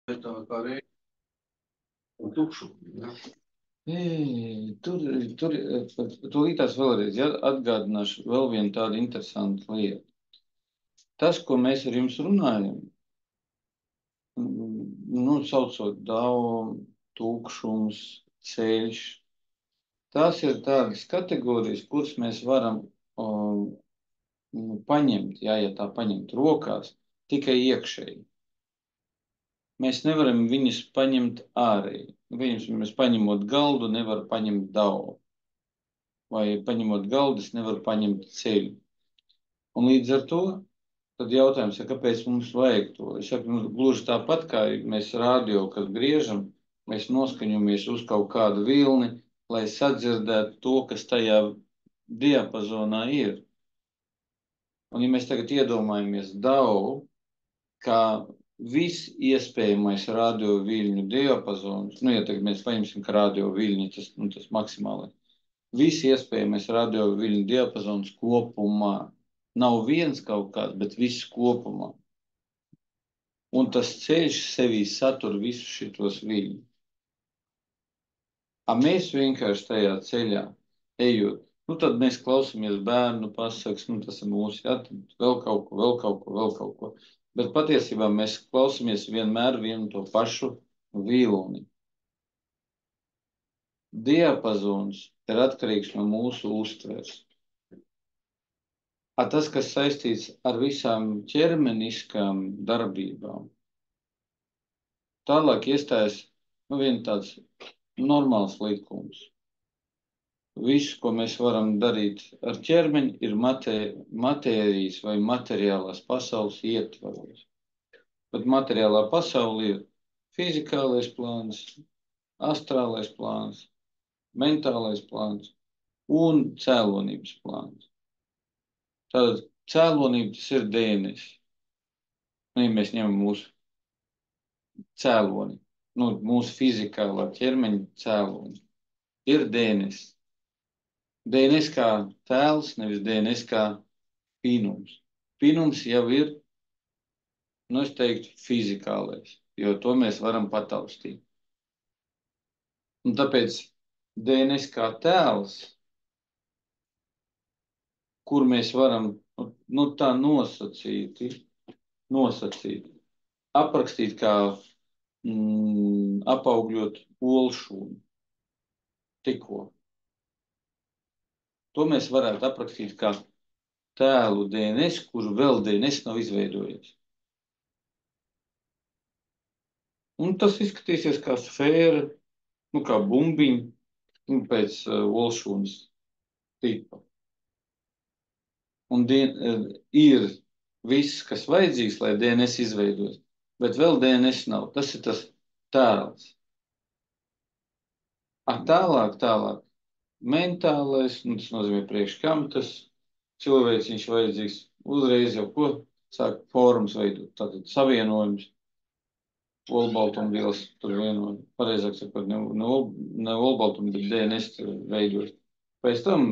Tā kā reiz un tukšu. Ja? Tūlītās vēlreiz atgādināšu vēl vienu tādu interesantu lietu. Tas, ko mēs ar jums runājam, saucot daudz, tūkšums, ceļš, tās ir tādas kategorijas, kuras mēs varam paņemt, ja tā paņemt rokās, tikai iekšēji. Mēs nevaram viņus paņemt ārēji. Mēs paņemot galdu, nevar paņemt davu. Vai paņemot galdu, es nevaru paņemt ceļu. Un līdz ar to, tad jautājums, kāpēc mums vajag to? Es saku, gluži tāpat, kā mēs rādio, kad griežam, mēs noskaņojamies uz kaut kādu vilni, lai sadzirdētu to, kas tajā diapazonā ir. Un ja mēs tagad iedomājamies davu, kā viss iespējamais radio viļņu diapazons, ja tagad mēs paņemsim, ka radio viļņi, tas maksimāli, viss iespējamais radio viļņu diapazons kopumā, nav viens kaut kāds, bet viss kopumā. Un tas ceļš sevī satur visus šitos viļņus. Mēs vienkārši tajā ceļā ejot, tad mēs klausamies bērnu pasakas, tas ir mūsu, tad vēl kaut ko. Bet patiesībā mēs klausamies vienmēr vienu to pašu vilni. Diapazons ir atkarīgs no mūsu uztveres. Tas, kas saistīts ar visām ķermeniskām darbībām, tālāk iestājas viens tāds normāls likums. Viss, ko mēs varam darīt ar ķermeni, ir matērijas vai materiālās pasaules ietvaros. Bet materiālā pasaule ir fizikālais plāns, astrālais plāns, mentālais plāns un cēlonības plāns. Tātad cēlonība tas ir DNS. Ja mēs ņemam mūsu cēloni, mūsu fizikālā ķermeņa cēloni, ir DNS. DNS kā tēls, nevis DNS kā pinums. Pinums jau ir, es teiktu, fizikālais, jo to mēs varam pataustīt. Un tāpēc DNS kā tēls, kur mēs varam tā nosacīt, aprakstīt kā apaugļot olšūnu tikko. To mēs varētu aprakstīt kā tēlu DNS, kuru vēl DNS nav izveidojies. Un tas izskatīsies kā sfēra, kā bumbiņa, pēc olšūnas tipa. Un ir viss, kas vajadzīgs, lai DNS izveidojas, bet vēl DNS nav. Tas ir tas tēls. Tālāk. Mentālais, tas nozīmē priekš kam tas cilvēks viņš vajadzīgs uzreiz jau ko sāk formas veidot. Tātad savienojums, olbaltumvielas tur vienot. Pareizāk sakot, ne olbaltum, bet DNS veidot. Pēc tam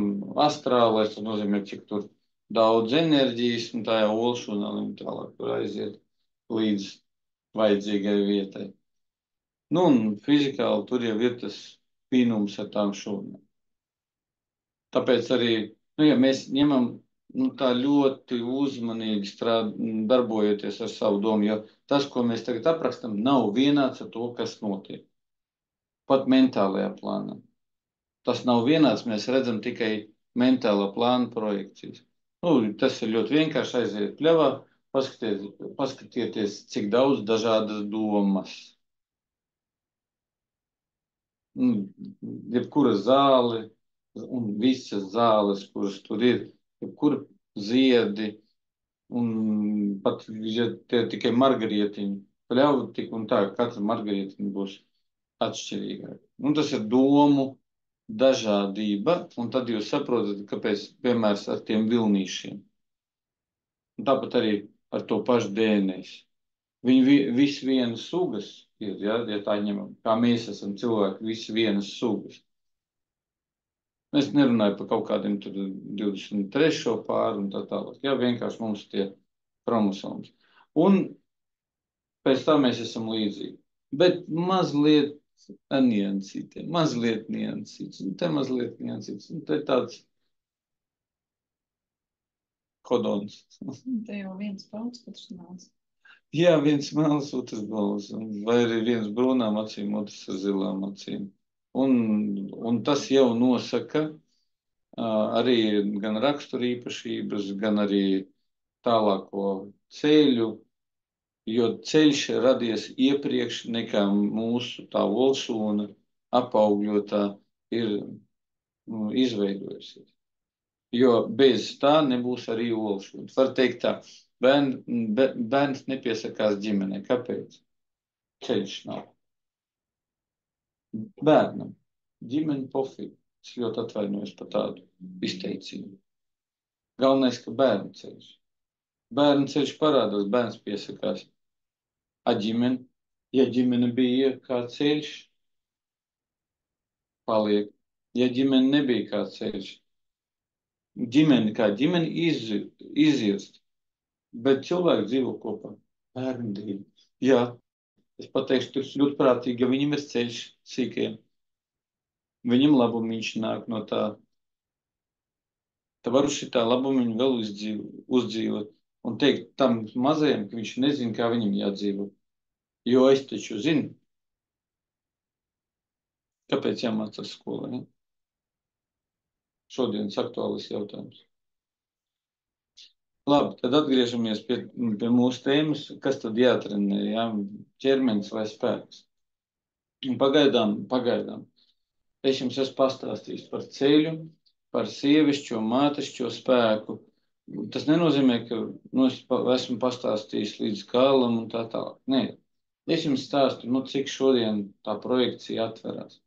astrālais, tas nozīmē, cik tur daudz enerģijas, un tā jau olšūnā tālāk tur aiziet līdz vajadzīgai vietai. Un fizikāli tur jau ir tas pinums ar tām šūnām. Tāpēc arī, ja mēs ņemam tā ļoti uzmanīgi darbojoties ar savu domu, jo tas, ko mēs tagad aprakstam, nav vienāds ar to, kas notiek. Pat mentālajā plānā. Tas nav vienāds, mēs redzam tikai mentālā plāna projekcijas. Tas ir ļoti vienkārši aiziet pļavā, paskatieties, cik daudz dažādas domas. Jebkura zāle, un visas zāles, kuras tur ir, jebkura ziedi, un pat, ja tie tikai margarietiņi, pļauj tik un tā, katra margarietiņa būs atšķirīga. Tas ir domu dažādība, un tad jūs saprotat, kāpēc piemērs ar tiem vilnīšiem. Un tāpat arī ar to pašu DNS. Viņi visi vienas sugas ir, ja tā ņemam, kā mēs esam cilvēki, visi vienas sugas. Es nerunāju par kaut kādiem 23. pāru un tā tālāk. Jā, vienkārši mums tie chromosomas. Un pēc tam mēs esam līdzīgi. Bet mazliet niansītē, mazliet niansīts, un te mazliet niansīts, un te tāds kodons. Te jau viens pauds, otrs nāc. Jā, viens melns, otrs balvs, vai arī viens brūnām acīm, otrs ar zilām acīm. Un tas jau nosaka arī gan raksturīpašības, gan arī tālāko ceļu, jo ceļš radies iepriekš nekā mūsu tā olsūna apaugļotā ir izveidojusies. Jo bez tā nebūs arī olsūna. Var teikt tā, bērns nepiesakās ģimenei. Kāpēc? Ceļš nav. Bērnam. Ģimene pofīgi. Es ļoti atvainojos par tādu izteicību. Galvenais, ka bērnu ceļš. Bērnu ceļš parādās, bērns piesakās. A ģimene? Ja ģimene bija kā ceļš, paliek. Ja ģimene nebija kā ceļš, ģimene kā ģimene izjust. Bet cilvēki dzīvo kopā. Bērni dzīvo. Jā, es pateikšu, tas ļoti prātīgi, jo viņam ir ceļš sīkiem. Viņam labumiņš nāk no tā. Tā varu šitā labumiņu vēl uzdzīvot. Un teikt tam mazajam, ka viņš nezina, kā viņam jādzīvo. Jo es taču zinu, kāpēc jāmācās skolā. Ja? Šodienas aktuālis jautājums. Labi, tad atgriežamies pie mūsu tēmas, kas tad jātrenē, ja? Ķermenis vai spēks. Un pagaidām, es jums esmu pastāstījis par ceļu, par sievišķo, mātešķo spēku. Tas nenozīmē, ka es esmu pastāstījis līdz galam un tā tālāk. Nē, es jums stāstu, cik šodien tā projekcija atverās.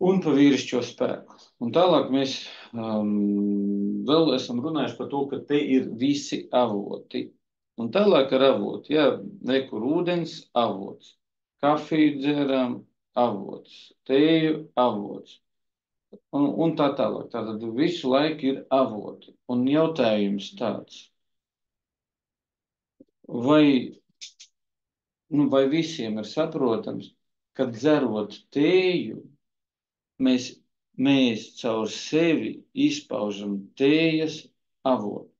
Un par vīrišķo spēku. Un tālāk mēs vēl esam runājuši par to, ka te ir visi avoti. Un tālāk ar avotu, jā, rekur ūdens, avots. Kafiju dzērām, avots. Tēju, avots. Un tā tālāk. Tātad visu laiku ir avoti. Un jautājums tāds. Vai visiem ir saprotams, ka dzerot tēju, mēs caur sevi izpaužam tējas avotu.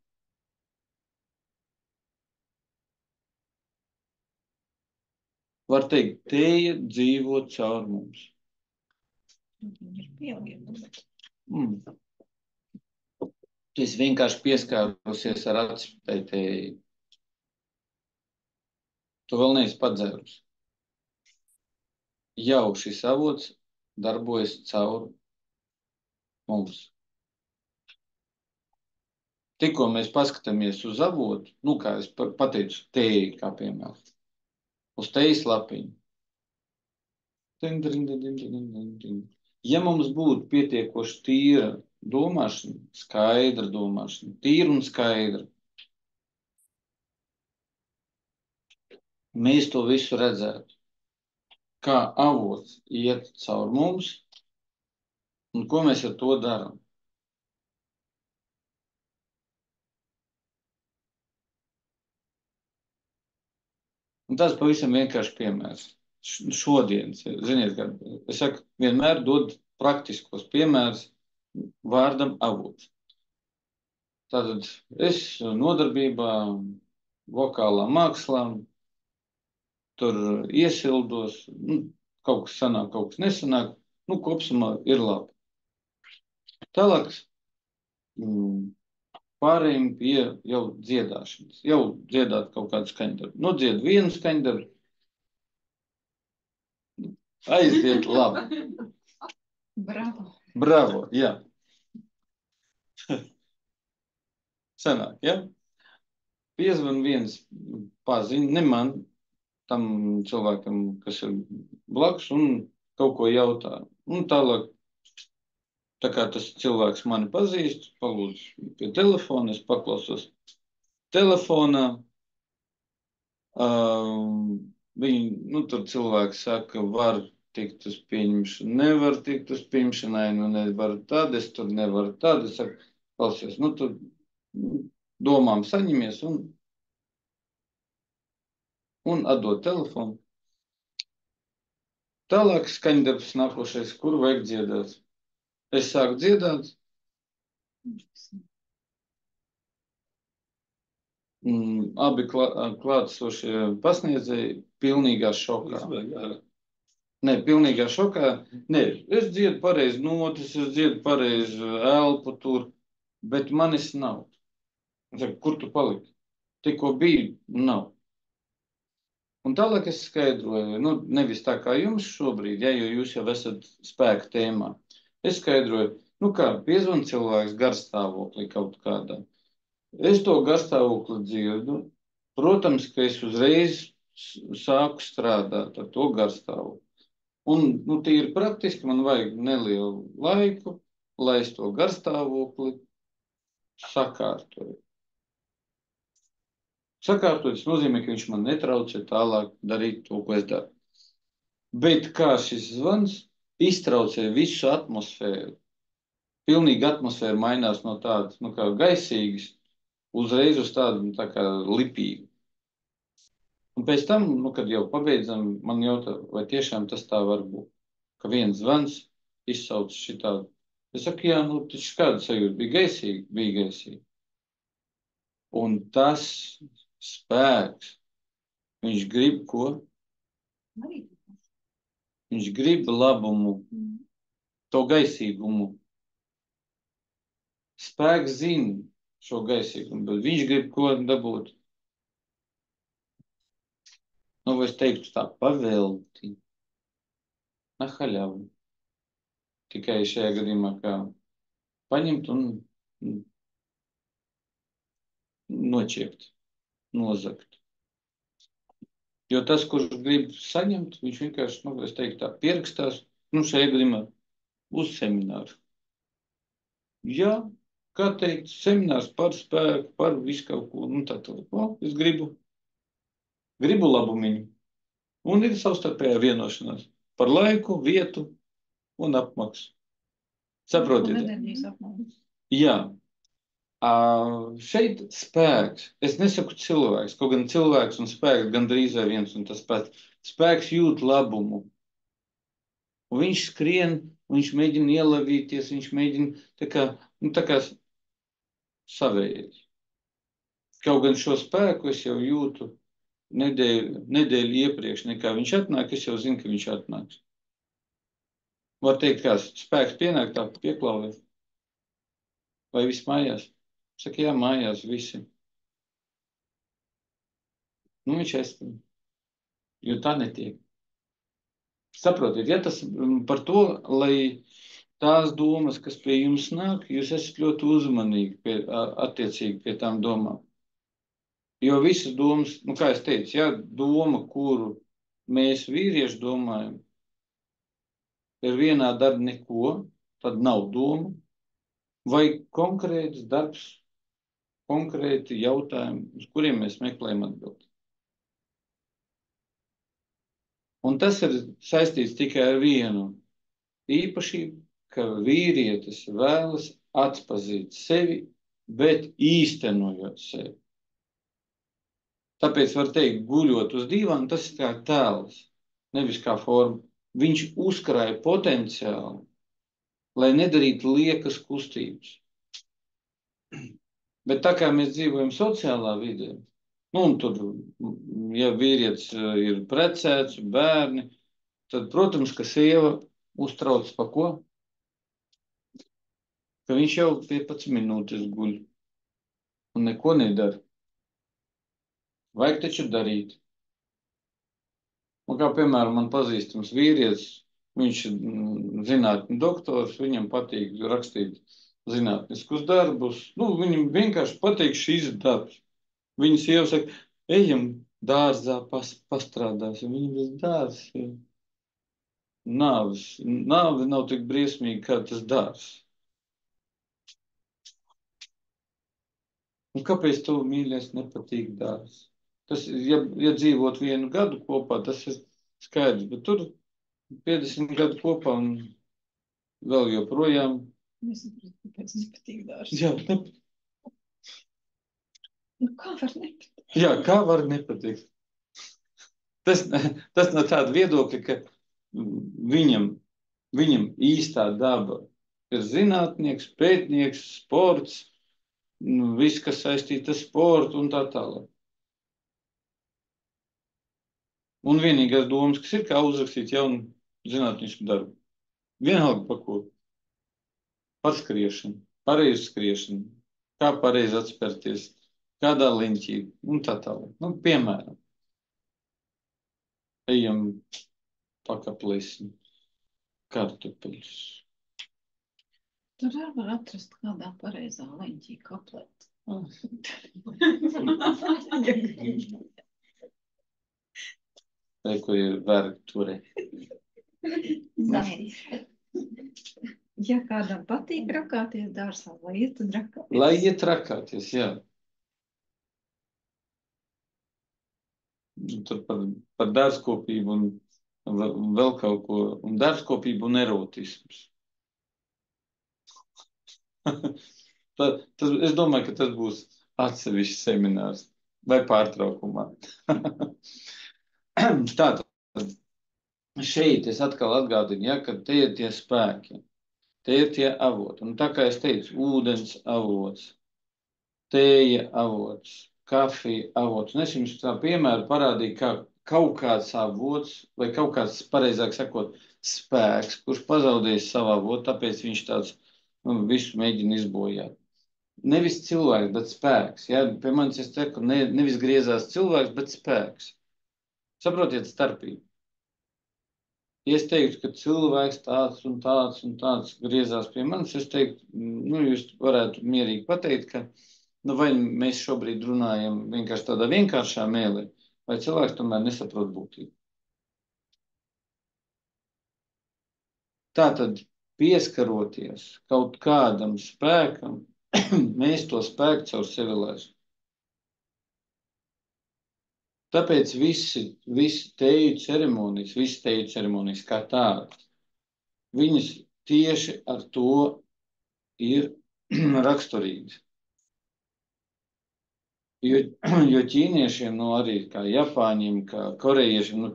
Var teikt, tēja dzīvo caur mums. Viņi ir pieaugi. Es vienkārši pieskārusies ar acis tai tēju. Tu vēl neesi padzērusi. Jau šis avots darbojas caur mums. Tikko mēs paskatāmies uz avotu, kā es pateicu, tēju, kā piemēram, uz tējas lapiņu. Ja mums būtu pietiekoši tīra domāšana, skaidra domāšana, tīra un skaidra, mēs to visu redzētu, kā avots iet caur mums un ko mēs ar to darām. Un tas pavisam vienkārši piemērs. Šodienas, ziniet, kā es saku, vienmēr dod praktiskos piemērus vārdam avots. Tātad es nodarbībā, vokālā mākslā, tur iesildos, kaut kas sanāk, kaut kas nesanāk, kopsumā ir labi. Tālāk pārējiem pie jau dziedāšanas, jau dziedāt kaut kādu skaņdarbu. Nodzied vienu skaņdarbu, aiziet labi. Bravo. Bravo, jā. Sanāk, ja? Piezvan viens paziņ, ne man, tam cilvēkam, kas ir blakus, un kaut ko jautā. Un tālāk, tā kā tas cilvēks mani pazīst, palūdzu pie telefona, es paklausos telefonā. Tur cilvēks saka, var tikt uz pieņemšanu, nevar tikt uz pieņemšanai, nevar tad, es tur nevaru tad. Es saku, klausies, tur domām saņemies un atdod telefonu. Tālāk skaņdarbs nākošais, kuru vajag dziedāt. Es sāku dziedāt, abi klātesošie pasniedzēji pilnīgā šokā. Nē, pilnīgā šokā. Nē, es dziedu pareizi notis, es dziedu pareizi elpu tur, bet manis nav. Es saku, kur tu paliki? Tikko biju, nav. Un tālāk es skaidroju, nu, nevis tā kā jums šobrīd, ja, jo jūs jau esat spēka tēmā. Es skaidroju, nu kā, piezvan cilvēks garstāvoklī kaut kādā. Es to garstāvokli dzirdu. Protams, ka es uzreiz sāku strādāt ar to garstāvokli. Un, nu, tīri praktiski man vajag nelielu laiku, lai es to garstāvokli sakārtoju. Sakārtot, tas nozīmē, ka viņš man netraucē tālāk darīt to, ko es daru. Bet kā šis zvans iztraucē visu atmosfēru. Pilnīgi atmosfēra mainās no tādas, nu, kā gaisīgas, uzreiz uz tādu, nu, tā kā lipīgu. Un pēc tam, nu, kad jau pabeidzam, man jautā, vai tiešām tas tā var būt, ka viens zvans izsauc šitādu. Es saku, jā, nu, taču kāda sajūta bija gaisīga? Bija gaisīga. Un tas spēks, viņš grib ko? Viņš grib labumu, to gaisīgumu. Spēks zina šo gaisīgumu, bet viņš grib ko dabūt. Nu, es teiktu tā, pavelti. Na haļavu. Tikai šajā gadījumā kā paņemt un noķiept, nozagt. Jo tas, kurš grib saņemt, viņš vienkārši, nu, es teiktu tā, pierakstās, nu, šajā gadījumā uz semināru. Jā, kā teikt, seminārs par spēku, par visu kaut ko, nu, tā. O, es gribu labumiņu. Un ir savstarpējā vienošanās par laiku, vietu un apmaksu. Saprotiet? Jā. Šeit spēks, es nesaku cilvēks, kaut gan cilvēks un spēks gandrīz vai viens un tas pats. Spēks jūt labumu. Un viņš skrien, viņš mēģina ielavīties, viņš mēģina tā kā savējais. Kaut gan šo spēku es jau jūtu nedēļu iepriekš, nekā viņš atnāk, es jau zinu, ka viņš atnāks. Var teikt, kā spēks pienāk tā pieklauvē. Vai viss mājās? Saka, jā, mājās visi. Nu, viņš aizstāv. Jo tā netiek. Saprotiet, ja tas par to, lai tās domas, kas pie jums nāk, jūs esat ļoti uzmanīgi attiecīgi pie tām domām. Jo visas domas, nu, kā es teicu, ja doma, kuru mēs vīrieši domājam, ir vienā dara neko, tad nav doma, vai konkrēts darbs, konkrēti jautājumi, uz kuriem mēs meklējam atbildi. Un tas ir saistīts tikai ar vienu īpašību, ka vīrietis vēlas atpazīt sevi, bet īstenojot sevi. Tāpēc var teikt, guļot uz dīvāna, tas ir kā tēls, nevis kā forma. Viņš uzkrāja potenciālu, lai nedarītu liekas kustības. Bet tā kā mēs dzīvojam sociālā vidē, nu, un tur, ja vīrietis ir precēts, bērni, tad, protams, ka sieva uztrauc pa ko? Ka viņš jau 15 minūtes guļ un neko nedara. Vajag taču darīt. Un kā, piemēram, man pazīstams vīrietis, viņš ir zinātņu doktors, viņam patīk rakstīt zinātniskus darbus. Nu, viņam vienkārši patīk šīs darbs. Viņa sieva saka, ejam dārzā pastrādāsim. Viņam ir dārzs. Nāve nav tik briesmīga, kā tas dārzs. Un kāpēc tev, mīļais, nepatīk dārzs? Tas, ja dzīvot vienu gadu kopā, tas ir skaidrs, bet tur 50 gadu kopā un vēl joprojām. Nesapratu, kāpēc nepatīk dārzs. Jā, Nu, kā var nepatikt? Jā, kā var nepatikt? Tas no tāda viedokļa, ka viņam īstā daba ir zinātnieks, pētnieks, sports, viss, kas saistīts ar sportu un tā tālāk. Un vienīgās domas, kas ir, kā uzrakstīt jaunu zinātnisku darbu. Vienalga par ko. Par skriešanu, pareizi skriešanu, kā pareizi atspērties, kādā liņķī un tā tālāk. Nu, piemēram, ejam pakaplēsim kartupeļus. Tur arī var atrast kādā pareizā leņķī kaplēt. Vai, kur ir vergi turē. Ja kādam patīk rakāties dārsā, lai iet un rakāties. Lai iet rakāties, jā. Tur par dārzkopību un vēl kaut ko, un dārzkopību un erotisms. Es domāju, ka tas būs atsevišķs seminārs vai pārtraukumā. Tātad, šeit es atkal atgādinu, ja, ka te ir tie spēki, te ir tie avoti. Un tā kā es teicu, ūdens avots, tēja avots, kafija avots. Un es jums tā piemēru parādīju, kā kaut kāds avots, vai kaut kāds, pareizāk sakot, spēks, kurš pazaudējis savu avotu, tāpēc viņš tāds visu mēģina izbojāt. Nevis cilvēks, bet spēks. Ja? Pie manis es teiktu, nevis griezās cilvēks, bet spēks. Saprotiet starpību. Ja es teiktu, ka cilvēks tāds un tāds griezās pie manis, es teiktu, jūs varētu mierīgi pateikt, ka vai mēs šobrīd runājam vienkārši tādā vienkāršā mēlī, vai cilvēks tomēr nesaprot būtību. Tātad, pieskaroties kaut kādam spēkam, mēs to spēku caur sevi lēšam. Tāpēc visi teju ceremonijas kā tādas, viņas tieši ar to ir raksturīgas. Jo ķīniešiem, arī kā japāņiem, kā korejiešiem,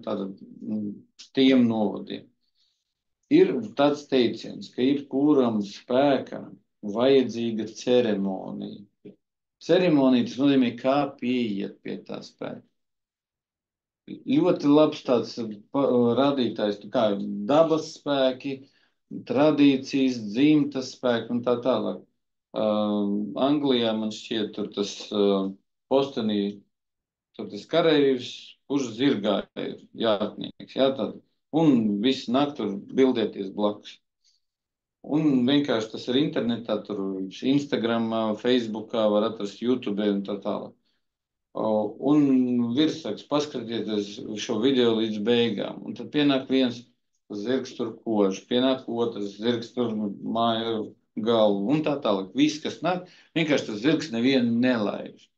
tiem novadiem, ir tāds teiciens, ka jebkuram spēkam vajadzīga ceremonija. Ceremonija tas nozīmē, kā pieiet pie tā spēka. Ļoti labs tāds radītājs, kā dabas spēki, tradīcijas, dzimtas spēki un tā tālāk. Anglijā man šķiet tur tas postenī, tur tas kareivs, kurš zirgā ir jātnieks, jā, tad. Un visu nakti tur bildēties blakus. Un vienkārši tas ir internetā, tur Instagramā, Facebookā, var atrast YouTube un tā tālāk. Un virsraksts, paskatieties šo video līdz beigām. Un tad pienāk viens zirgs tur kož, pienāk otrs zirgs tur māja galvu un tā tālāk. Viss, kas nāk, vienkārši tas zirgs nevienu nelaiž.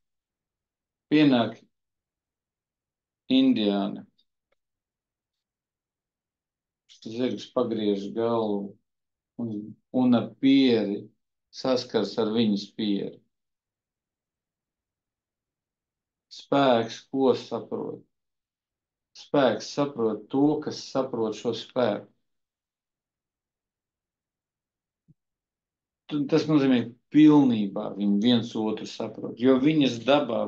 Pienāk indiāni. Zirgs pagriež galvu un ar pieri saskars ar viņas pieri. Spēks, ko saprot? Spēks saprot to, kas saprot šo spēku. Tas nozīmē pilnībā viņi viens otru saprot, jo viņas dabā,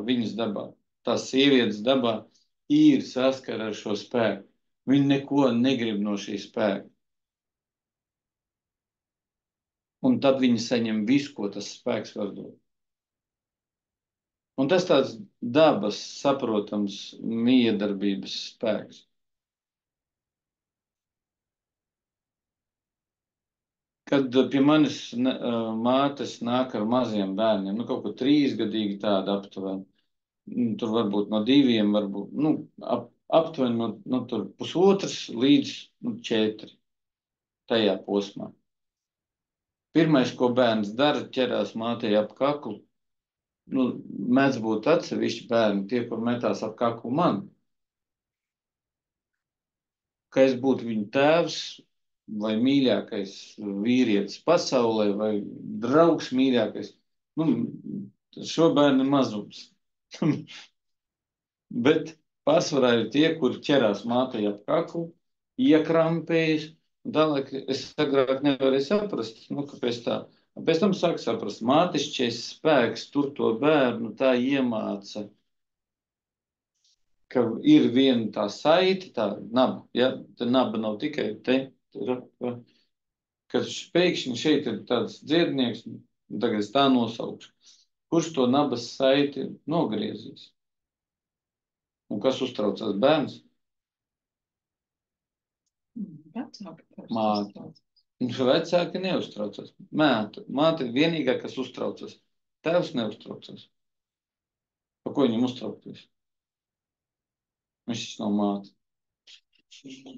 tās sievietes dabā ir saskara ar šo spēku. Viņi neko negrib no šī spēka. Un tad viņi saņem visu, ko tas spēks var dot. Un tas tāds dabas, saprotams, miedarbības spēks. Kad pie manis mātes nāk ar maziem bērniem, kaut ko 3-gadīgi tāda aptuveni, tur varbūt no 2, varbūt, aptuveni no tur 1,5 līdz 4 tajā posmā. Pirmais, ko bērns dara, ķerās mātei ap kaklu. Mēdz būt atsevišķi bērni, tie, kur metās ap kaklu man. Ka es būtu viņu tēvs vai mīļākais vīrietis pasaulē vai draugs mīļākais. Šo bērnu mazums. Bet pārsvarā ir tie, kuri ķerās mātei ap kaklu iekrampējis. Tālāk es agrāk nevarēju saprast, kāpēc tā. Pēc tam sāku saprast, mātišķais spēks tur to bērnu tā iemāca, ka ir viena tā saite, tā naba, ja? Tā naba nav tikai te, kad pēkšņi šeit ir tāds dziednieks, tagad es tā nosaukšu, kurš to nabas saiti nogriezīs? Un kas uztraucās bērns? Vecāki parasti Māte. uztraucas. Vecāki neuztraucas. Māte ir vienīgā, kas uztraucas. Tēvs neuztraucas. Par ko viņam uztraukties? Viņš nav māte.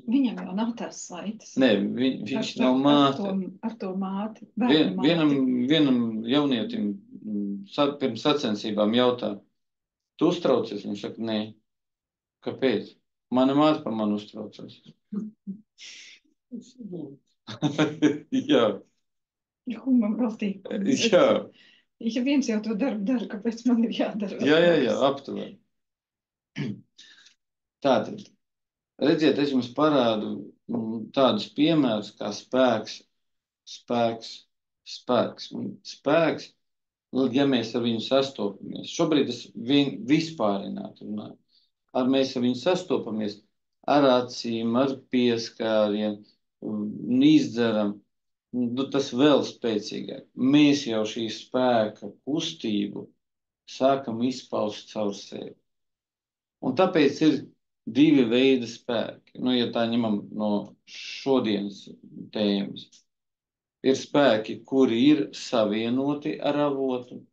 Viņam jau nav tās saites. Nē, viņš nav māte. Ar to māti. Bērnu Vienam jaunietim pirms sacensībām jautā, tu uztraucies? Viņš saka, nē. Kāpēc? Mana māte par mani uztraucās. Jā. Humam veltīgi. Jā. Ja viens jau to darbu dara, kāpēc man ir jādara? Jā, aptuveni. Tātad, redziet, es jums parādu tādus piemērus kā spēks. Un spēks, ja mēs ar viņu sastopamies, šobrīd es vispārinātu runāju, mēs ar viņu sastopamies ar acīm, ar pieskārienu, izdzeram, tas vēl spēcīgāk. Mēs jau šī spēka kustību sākam izpaust caur sevi. Un tāpēc ir divi veidi spēki. Ja tā ņemam no šodienas tēmas. Ir spēki, kuri ir savienoti ar avotu,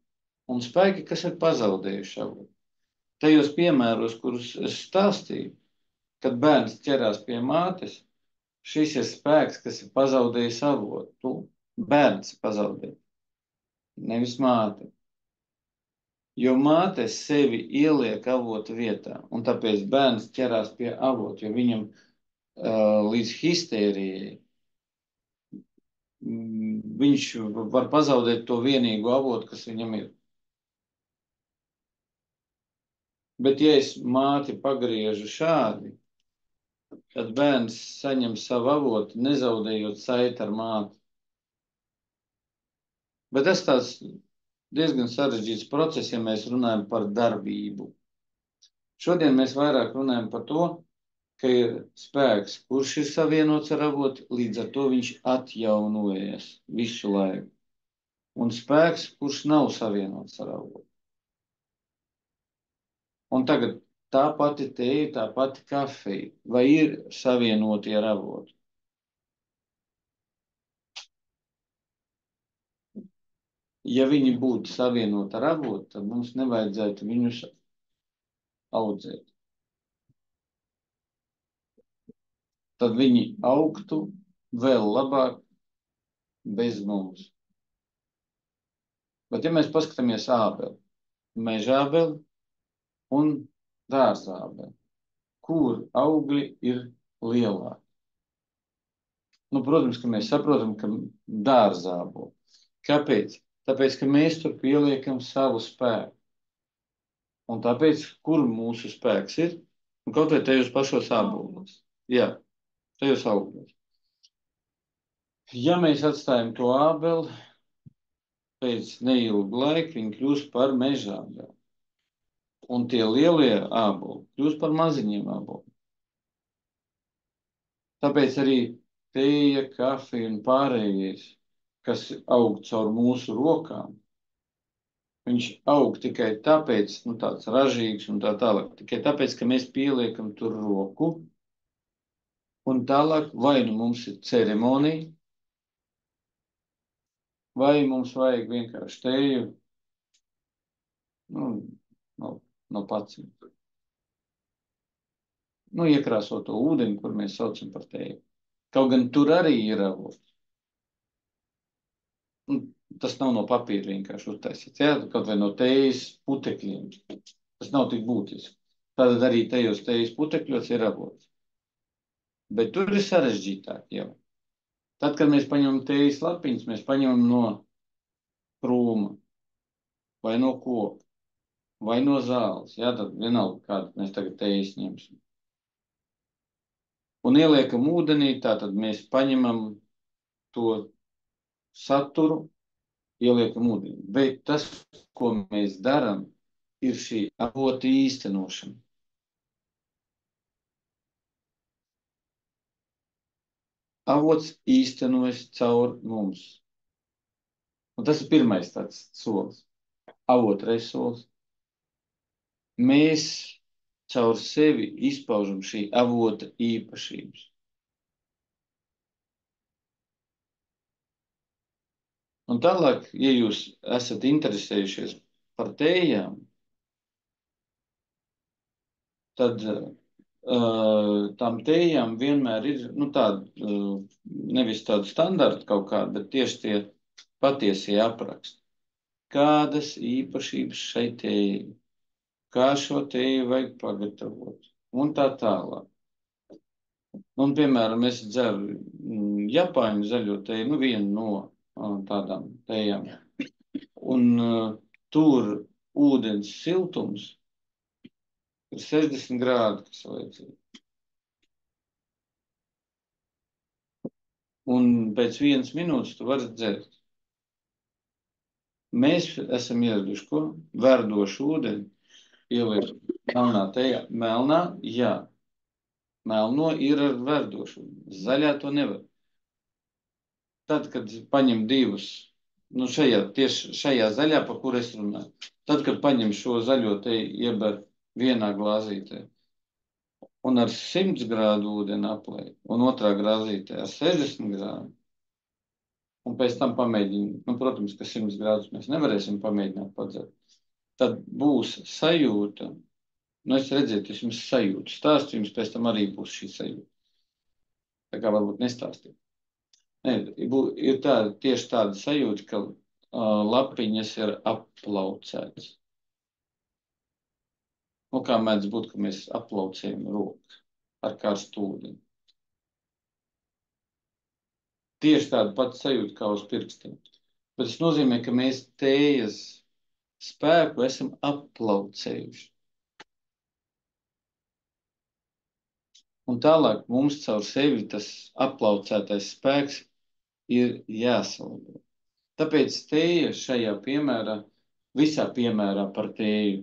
un spēki, kas ir pazaudējuši avotu. Tajos piemēros, kurus es stāstīju, kad bērns ķerās pie mātes, šis ir spēks, kas ir pazaudējis avotu. Bērns pazaudē, nevis māte. Jo māte sevi ieliek avotu vietā, un tāpēc bērns ķerās pie avotu, jo viņam līdz histērijai viņš var pazaudēt to vienīgo avotu, kas viņam ir. Bet ja es māti pagriežu šādi, tad bērns saņem savu avotu, nezaudējot saiti ar māti. Bet tas tāds diezgan sarežģīts process, ja mēs runājam par darbību. Šodien mēs vairāk runājam par to, ka ir spēks, kurš ir savienots ar avotu, līdz ar to viņš atjaunojas visu laiku. Un spēks, kurš nav savienots ar avotu. Un tagad tā pati tēja, tā pati kafija, vai ir savienoti ar avotu? Ja viņi būtu savienoti ar avotu, tad mums nevajadzētu viņus audzēt. Tad viņi augtu vēl labāk bez mums. Bet ja mēs paskatāmies ābeli, mežābeli un dārzābeli, kur augļi ir lielāki? Protams, ka mēs saprotam, ka dārzābeli. Kāpēc? Tāpēc, ka mēs tur pieliekam savu spēku. Un tāpēc, kur mūsu spēks ir? Kaut vai tajos pašos ābolos. Jā, tajos augļos. Ja mēs atstājam to ābeli, pēc neilga laika viņi kļūst par mežābeli. Un tie lielie āboli kļūst par maziņiem āboliem. Tāpēc arī tēja, kafija un pārējais, kas aug caur mūsu rokām, viņš aug tikai tāpēc, tāds ražīgs un tā tālāk, tikai tāpēc, ka mēs pieliekam tur roku, un tālāk vai mums ir ceremonija, vai mums vajag vienkārši tēju, no paciem. Iekrāsot to ūdeni, kur mēs saucam par tēju. Kaut gan tur arī ir avots. Tas nav no papīra vienkārši uztaisīts, jā? Kaut vai no tējas putekļiem. Tas nav tik būtiski. Tātad arī tajos tējas putekļos ir avots. Bet tur ir sarežģītāk jau. Tad, kad mēs paņemam tējas lapiņas, mēs paņemam no krūma, vai no koka, vai no zāles. Jā, tad vienalga, kādu mēs tagad tējas ņemsim. un ieliekam ūdenī, tātad mēs paņemam to saturu, ieliekam ūdenī. Bet tas, ko mēs darām, ir šī avota īstenošana. Avots īstenojas caur mums. Un tas ir pirmais tāds solis. Avotrais solis. Mēs caur sevi izpaužam šī avota īpašības. Un tālāk, ja jūs esat interesējušies par tējām, tad tām tējām vienmēr ir, nevis tādu standartu kaut kādu, bet tieši tie patiesie apraksti. Kādas īpašības šai tējai, kā šo tēju vajag pagatavot, un tā tālāk. Un, piemēram, es dzeru Japāņu zaļo tēju, vienu no tādām tējām. Un tur ūdens siltums ir 60 grādi, kas vajadzīgi. Un pēc 1 minūtes tu vari dzert. Mēs esam ieraduši ko? Verdošu ūdeni, ieliek melnā tējā. Melnā, jā. Melno ir ar verdošu. Zaļā to nevar. Tad, kad paņem divus, tieši šajā zaļā, pa kur es runāju, tad, kad paņem šo zaļo teju, ieber vienā glāzītē un ar 100 grādu ūdeni aplēj, un otrā glāzītē ar 60 grādu, un pēc tam pamēģina, protams, ka 100 grādus mēs nevarēsim pamēģināt padzert, tad būs sajūta, es redzētu, es jums sajūtu, stāstu jums pēc tam arī būs šī sajūta. Tā kā varbūt nestāstīt. Ir tieši tāda sajūta, ka lapiņas ir aplaucētas. Kā mēdz būt, ka mēs aplaucējam roku ar karstu ūdeni. Tieši tāda pati sajūta kā uz pirkstiem. Bet tas nozīmē, ka mēs tējas spēku esam aplaucējuši. Un tālāk mums caur sevi tas aplaucētais spēks ir jāsalabo. Tāpēc tēja šajā piemērā, visā piemērā par tēju,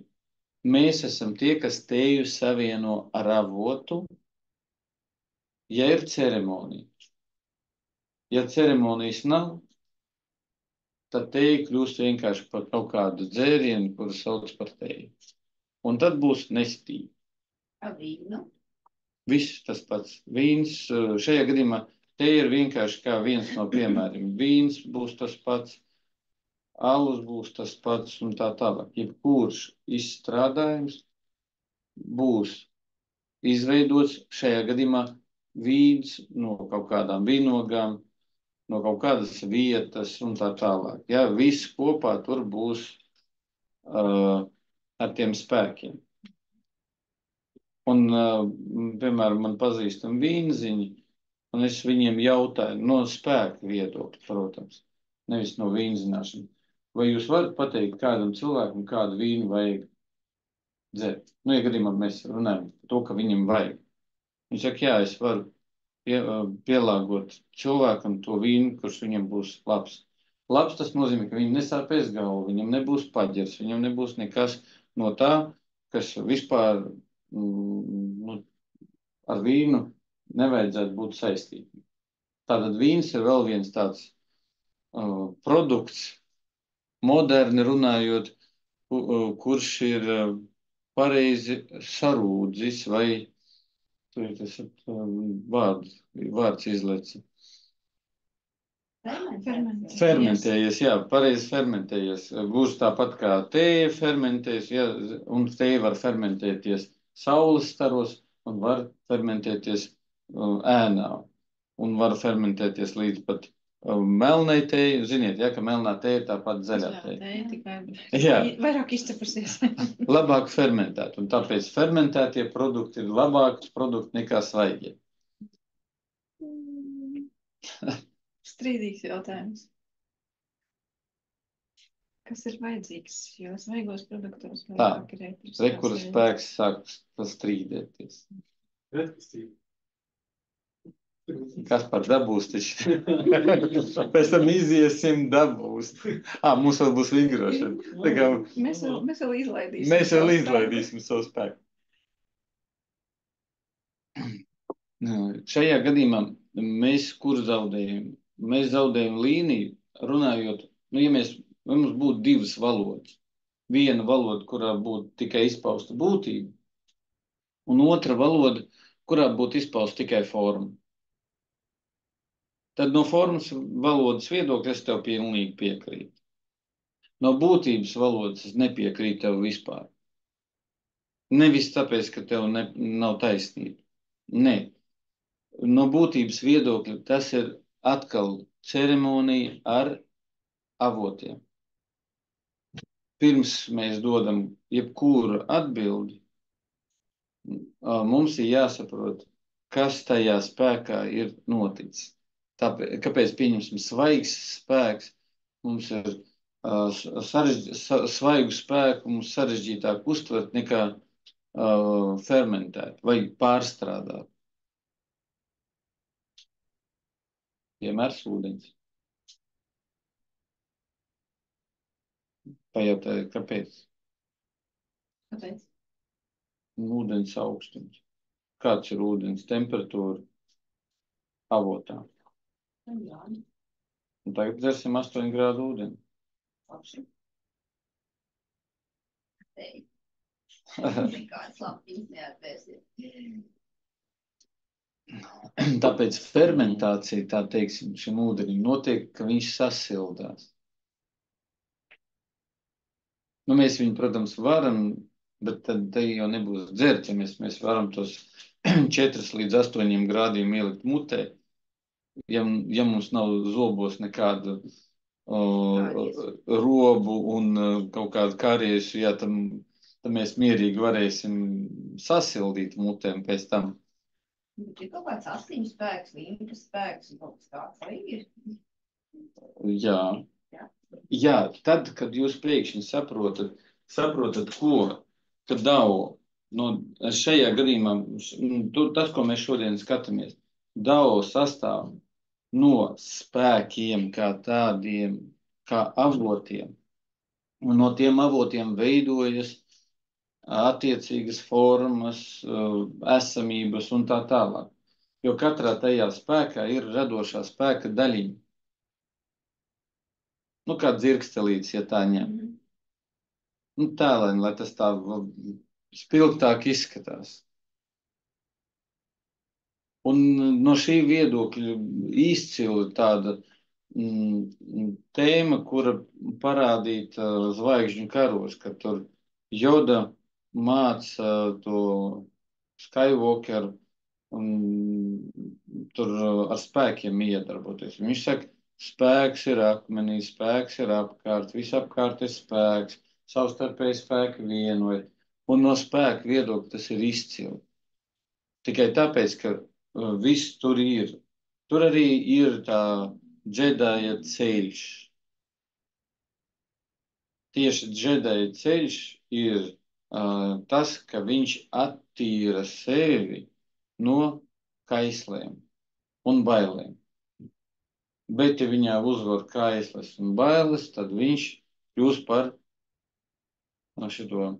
mēs esam tie, kas tēju savieno ar avotu, ja ir ceremonija. Ja ceremonijas nav, tad tēja kļūst vienkārši par kaut kādu dzērienu, kuru sauc par tēju. Un tad būs nestība. Ar vīnu? Viss tas pats. Vīns, šajā gadījumā tēja ir vienkārši kā viens no piemēriem. Vīns būs tas pats, alus būs tas pats un tā tālāk. Jebkurš izstrādājums būs izveidots šajā gadījumā vīns no kaut kādām vīnogām, no kaut kādas vietas un tā tālāk. Ja, viss kopā tur būs ar tiem spēkiem. Un, piemēram, man pazīstam vīnziņi, un es viņiem jautāju no spēka viedokļa, protams, nevis no vīnzināšana. Vai jūs varat pateikt kādam cilvēkam, kādu vīnu vajag dzert? Ja gadījumā mēs runājam par to, ka viņam vajag. Viņš saka, jā, es varu pielāgot cilvēkam to vīnu, kurš viņam būs labs. Labs tas nozīmē, ka viņam nesāpēs galva, viņam nebūs paģers, viņam nebūs nekas no tā, kas vispār ar vīnu nevajadzētu būt saistīti. Tātad vīns ir vēl viens tāds produkts, moderni runājot, kurš ir pareizi sarūdzis vai vārds izleci. Fermentējies, jā, pareizi fermentējies. Gluži tāpat kā tēja fermentējas, jā, un tēja var fermentēties saules staros un var fermentēties ēnā. Un var fermentēties līdz pat melnai tēja. Ziniet, ja, ka melnā tēja ir tāpat zaļā tēja. Tikai vairāk izcepusies. Labāk fermentēt, un tāpēc fermentētie produkti ir labāks produkti nekā svaigie. Strīdīgs jautājums. Kas ir vajadzīgs, jo svaigos produktos vairāk ir ētris? Kura spēks sāk strīdēties. Pretkustība. Kas par dabūs taču? Pēc tam iziesim dabūs. Mums vēl būs vingrošana. Tā kā Mēs vēl izlaidīsim. mēs vēl savu izlaidīsim savu spēku. Šajā gadījumā mēs kur zaudējam? Mēs zaudējam līniju, runājot, ja mums būtu divas valodas. Viena valoda, kurā būtu tikai izpausta būtība, un otra valoda, kurā būtu izpausta tikai forma. Tad no formas valodas viedokļa es tev pilnīgi piekrītu. No būtības valodas es nepiekrītu tev vispār. Nevis tāpēc, ka tev nav taisnība. Nē. No būtības viedokļa tas ir atkal ceremonija ar avotiem. Pirms mēs dodam jebkuru atbildi, mums ir jāsaprot, kas tajā spēkā ir noticis. Kāpēc pieņemsim svaigs spēks, mums ir svaigu spēku mums sarežģītāk uztvert nekā fermentēt vai pārstrādāt. Piemērs ūdens. Pajautāju, kāpēc? Kāpēc? Ūdens augstums. Kāds ir ūdens temperatūra avotā? Jā. Un tagad dzersim 8 grādu ūdeni. Labši. Nekāds lapiņas neatvērsies. Tāpēc fermentācija, tā teiksim, šim ūdenim notiek, ka viņš sasildās. Mēs viņu, protams, varam, bet tad te jau nebūs dzert, ja mēs varam tos 4 līdz 8 grādiem ielikt mutē. Ja mums nav zobos nekādu robu un kaut kādu kariešu, tad mēs mierīgi varēsim sasildīt mutēm pēc tam. Bet ir kaut kāds asiņu spēks, līnijas spēks un kaut kas tāds arī ir? Jā, tad, kad jūs pēkšņi saprotat ko, ka Dao, šajā gadījumā, tas, ko mēs šodien skatāmies, Dao sastāv no spēkiem kā tādiem, kā avotiem, un no tiem avotiem veidojas attiecīgas formas, esamības un tā tālāk. Jo katrā tajā spēkā ir radošā spēka daļiņa. Kā dzirkstelīts, ja tā ņem. Tā, lai tas tā spilgtāk izskatās. Un no šī viedokļa izcila tāda tēma, kura parādīta Zvaigžņu karos, ka tur Joda māca to Skywalkeru un tur ar spēkiem iedarboties. Viņš saka, spēks ir akmenī, spēks ir apkārt, visapkārt ir spēks, savstarpēji spēki vienoja. Un no spēka viedokļa tas ir izcili. Tikai tāpēc, ka viss tur ir. Tur arī ir tā džedaja ceļš. Tieši džedaja ceļš ir tas, ka viņš attīra sevi no kaisliem un bailēm. Bet, ja viņā uzvar kaisles un bailes, tad viņš kļūs par šito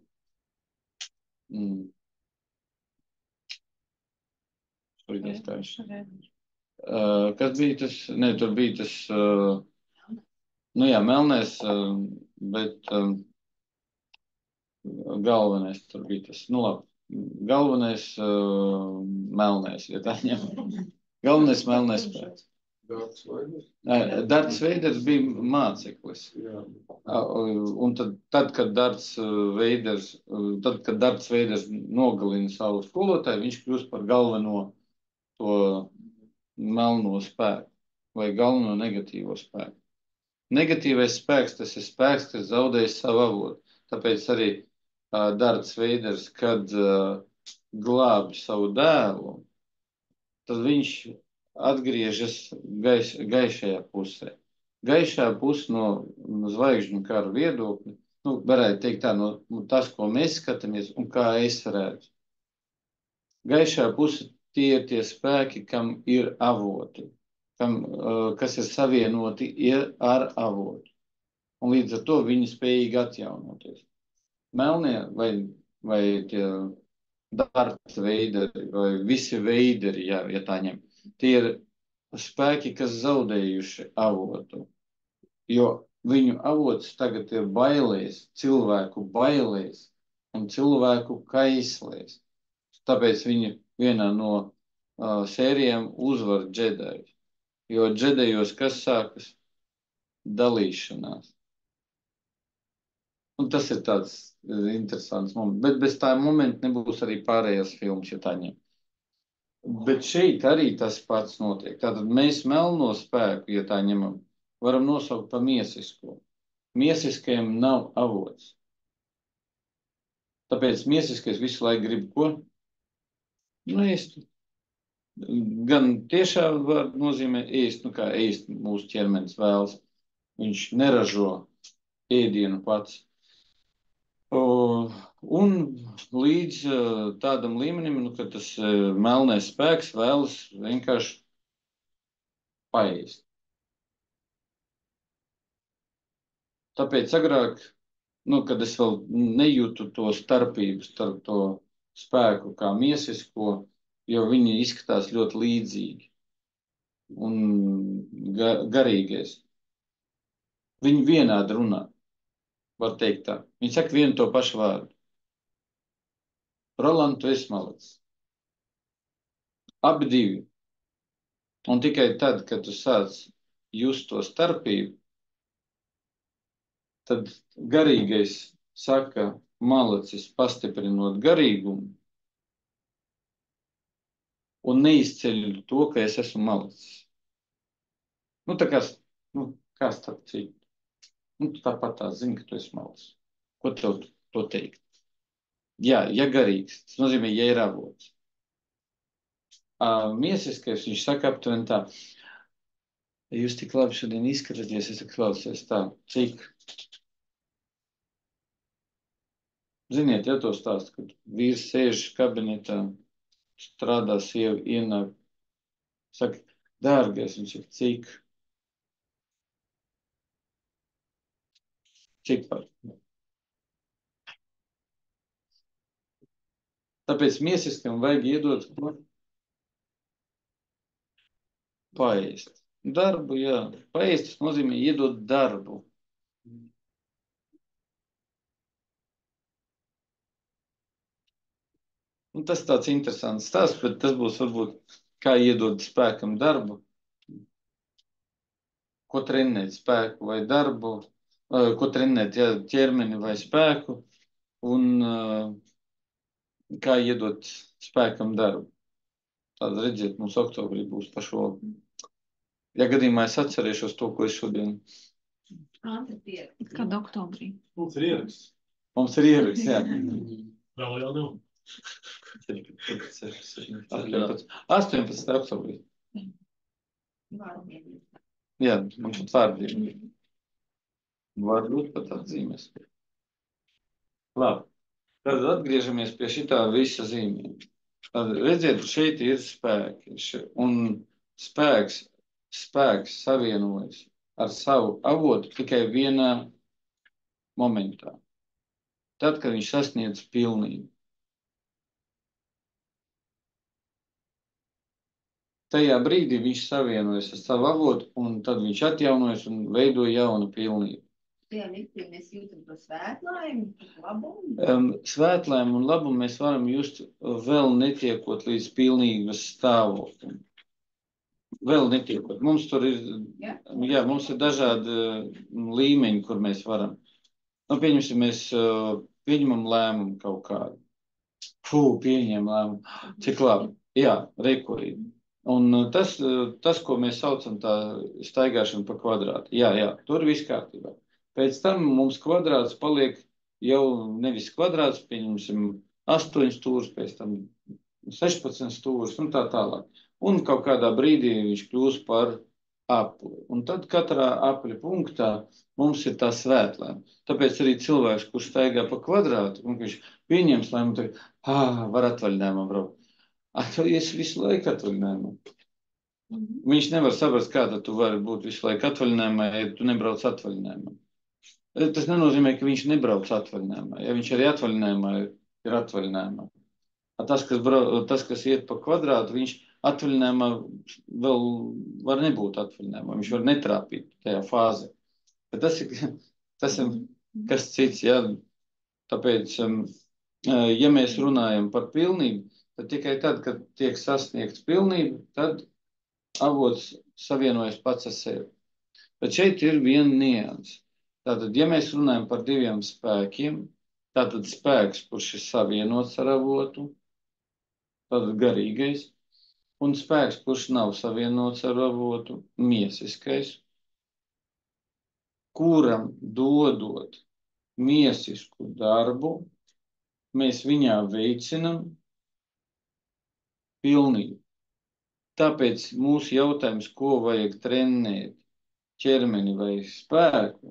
kas bija tas? Ne, tur bija tas melnais, bet galvenais tur bija tas, galvenais melnais, ja tā ņem. Galvenais melnais spēks. Darts Veiders bija māceklis. Un tad, kad Darts Veiders nogalina savu skolotāju, viņš kļūst par galveno to melno spēku vai galveno negatīvo spēku. Negatīvais spēks, tas ir spēks, kas zaudējis savu avotu. Tāpēc arī Darts Veiders, kad glābi savu dēlu, tad viņš atgriežas gaišajā pusē. Gaišā puse no Zvaigžņu kara viedokļa, varētu teikt tā, no tas, ko mēs skatāmies un kā es redzu. Gaišā puse tie ir tie spēki, kam ir avoti, kas ir savienoti ar avotu. Un līdz ar to viņi spējīgi atjaunoties. Melnie vai tie Darta veideri vai visi veideri, ja tā ņem, tie ir spēki, kas zaudējuši avotu. Jo viņu avots tagad ir bailēs, cilvēku bailēs un cilvēku kaislēs. Tāpēc viņi vienā no sērijām uzvar džedājus. Jo džedējos kas sākas? Dalīšanās. Un tas ir tāds interesants moments. Bet bez tā momenta nebūs arī pārējās filmas, ja tā ņem. Bet šeit arī tas pats notiek. Tātad mēs melno spēku, ja tā ņemam, varam nosaukt par miesisko. Miesiskajam nav avots. Tāpēc miesiskais visu laiku grib ko? Ēst. Gan tiešā var nozīmē ēst, kā ēst mūsu ķermenis vēlas. Viņš neražo ēdienu pats. Un līdz tādam līmenim, ka tas melnais spēks vēlas vienkārši paēst. Tāpēc agrāk, kad es vēl nejūtu to starpību starp to spēku kā miesisko, jo viņi izskatās ļoti līdzīgi un garīgais. Viņi vienādi runā. Var teikt tā. Viņi saka vienu to pašu vārdu. Roland, tu esi malacis. Abi divi. Un tikai tad, kad tu sāc just to starpību, tad garīgais saka malacis pastiprinot garīgumu un neizceļ to, ka es esmu malacis. Tā kā starp citu. Tu tāpat tā zini, ka tu esi malacis. Ko tev to teikt? Jā, ja garīgs, tas nozīmē, ja ir avots. Miesiskais, viņš saka aptuveni tā. Ja jūs tik labi šodien izskatāties, es klausies tā, cik. Ziniet, ja to stāstu, kad vīrs sēž kabinetā, strādā, sieva ienāk, saka, dārgais, viņš saka, cik? Cik par? Tāpēc miesiskam vajag iedot paēst. Darbu, jā. Paēst, tas nozīmē iedot darbu. Tas tāds interesants stāsts, bet tas būs varbūt kā iedot spēkam darbu. Ko trenēt spēku vai darbu, ko trenēt ķermeni vai spēku un kā iedot spēkam darbu. Tad redziet, mums oktobrī būs pa šo. Ja gadījumā es atcerēšos to, ko es šodien. Kad oktobrī? Mums ir ieraksts. Mums ir ieraksts, jā. Vēl jau nav. 18. oktobrī. Jā, mums pat vārdi. Varbūt pat atzīmēs. Labi. Tad atgriežamies pie šitā visa zīmē. Tad redziet, šeit ir spēki. Un spēks savienojas ar savu avotu tikai vienā momentā. Tad, kad viņš sasniedz pilnību. Tajā brīdī viņš savienojas ar savu avotu, un tad viņš atjaunojas un veido jaunu pilnību. Tajā mirklī mēs jūtam to svētlājumu, labumu? Svētlājumu un labumu mēs varam just vēl netiekot līdz pilnības stāvoklim. Vēl netiekot. Mums tur ir, mums ir dažādi līmeņi, kur mēs varam. Pieņemsim, mēs pieņemam lēmumu kaut kādu. Pieņem lēmumu. Cik labi. Jā, rekurīgi. Un tas, ko mēs saucam tā staigāšana pa kvadrātu. Jā, tur viss kārtībā. Pēc tam mums kvadrāts paliek jau nevis kvadrāts, pieņemsim 8 stūrus, pēc tam 16 stūrus un tā tālāk. Un kaut kādā brīdī viņš kļūs par apli. Un tad katrā apli punktā mums ir tā svētlēma. Tāpēc arī cilvēks, kurš staigā pa kvadrātu, un viņš pieņems lēmumu, var atvaļinājumā braukt. Tu esi visu laiku atvaļinājumā. Viņš nevar saprast, kā tad tu vari būt visu laiku atvaļinājumā, ja tu nebrauc atvaļinājumā. Tas nenozīmē, ka viņš nebrauc atvaļinājumā. Ja viņš arī atvaļinājumā ir atvaļinājumā. Tas, kas iet pa kvadrātu, viņš atvaļinājumā vēl var nebūt atvaļinājumā. Viņš var netrāpīt tajā fāzē. Bet tas ir kas cits, jā. Tāpēc, ja mēs runājam par pilnību, tad tikai tad, kad tiek sasniegts pilnība, tad avots savienojas pats ar sevi. Bet šeit ir viena nianse. Tātad, ja mēs runājam par diviem spēkiem, tātad spēks, kurš ir savienots ar avotu, tātad garīgais, un spēks, kurš nav savienots ar avotu, miesiskais, kuram dodot miesisku darbu, mēs viņā veicinam pilnību. Tāpēc mūsu jautājums, ko vajag trenēt, ķermeni vai spēku,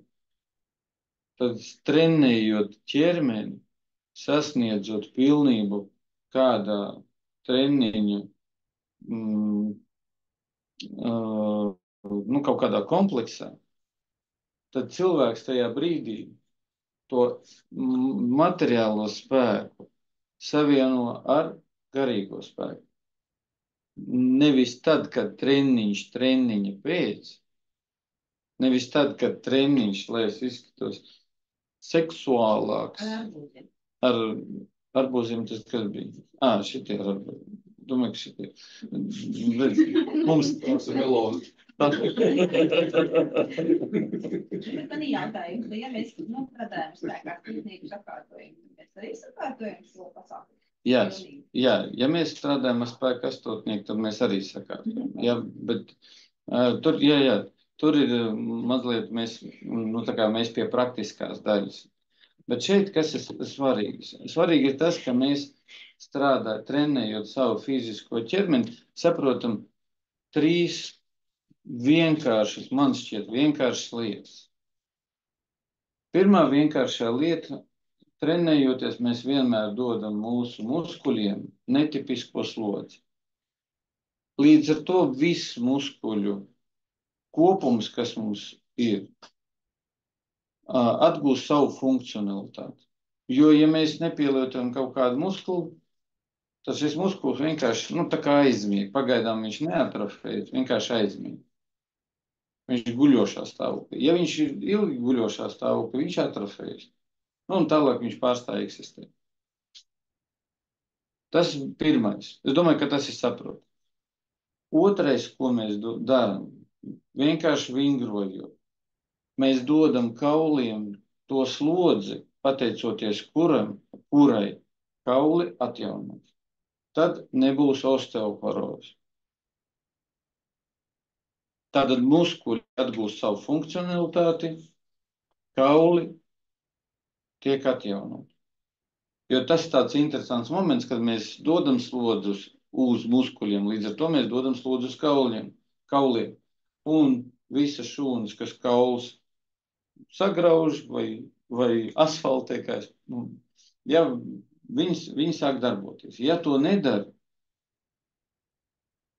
tad trenējot ķermeni, sasniedzot pilnību kādā treniņu, kaut kādā kompleksā, tad cilvēks tajā brīdī to materiālo spēku savieno ar garīgo spēku. Nevis tad, kad treniņa pēc, nevis tad, kad treniņš, lai es izskatos seksuālāks. Ar arbūziem tas kas bija? Šitie ar arbūziem. Domāju, ka šitie. Mums ir meloni. Bet man ir jautājums, ja mēs strādājam spēkā pilnību sakārtojumu, mēs arī sakārtojam šo pasākumu. Jā, ja mēs strādājam ar spēku astotnieku, tad mēs arī sakārtojam. Jā, bet tur ir mazliet mēs pie praktiskās daļas. Bet šeit, kas ir svarīgs? Svarīgi ir tas, ka mēs trenējot savu fizisko ķermeni, saprotam 3 vienkāršas, man šķiet, vienkāršas lietas. Pirmā vienkāršā lieta, trenējoties, mēs vienmēr dodam mūsu muskuļiem netipisko slodzi. Līdz ar to viss muskuļu kopums, kas mums ir, atgūst savu funkcionalitāti. Jo, ja mēs nepielietojam kaut kādu muskulu, tad šis muskulis vienkārši, tā kā aizmieg. Pagaidām viņš neatrofējas, vienkārši aizmieg. Viņš ir guļošā stāvoklī. Ja viņš ir ilgi guļošā stāvoklī, viņš atrofējas. Un tālāk viņš pārstāja eksistēt. Tas ir pirmais. Es domāju, ka tas ir saprotams. Otrais, ko mēs darām, vienkārši vingrojot. Mēs dodam kauliem to slodzi, pateicoties kurai kauli atjaunot. Tad nebūs osteoporoze. Tātad muskuļi atgūst savu funkcionalitāti, kauli tiek atjaunot. Jo tas ir tāds interesants moments, kad mēs dodam slodzus uz muskuļiem, līdz ar to mēs dodam slodzus kauliem. Un visas šūnas, kas kauls sagrauž vai asfaltē, viņi sāk darboties. Ja to nedara,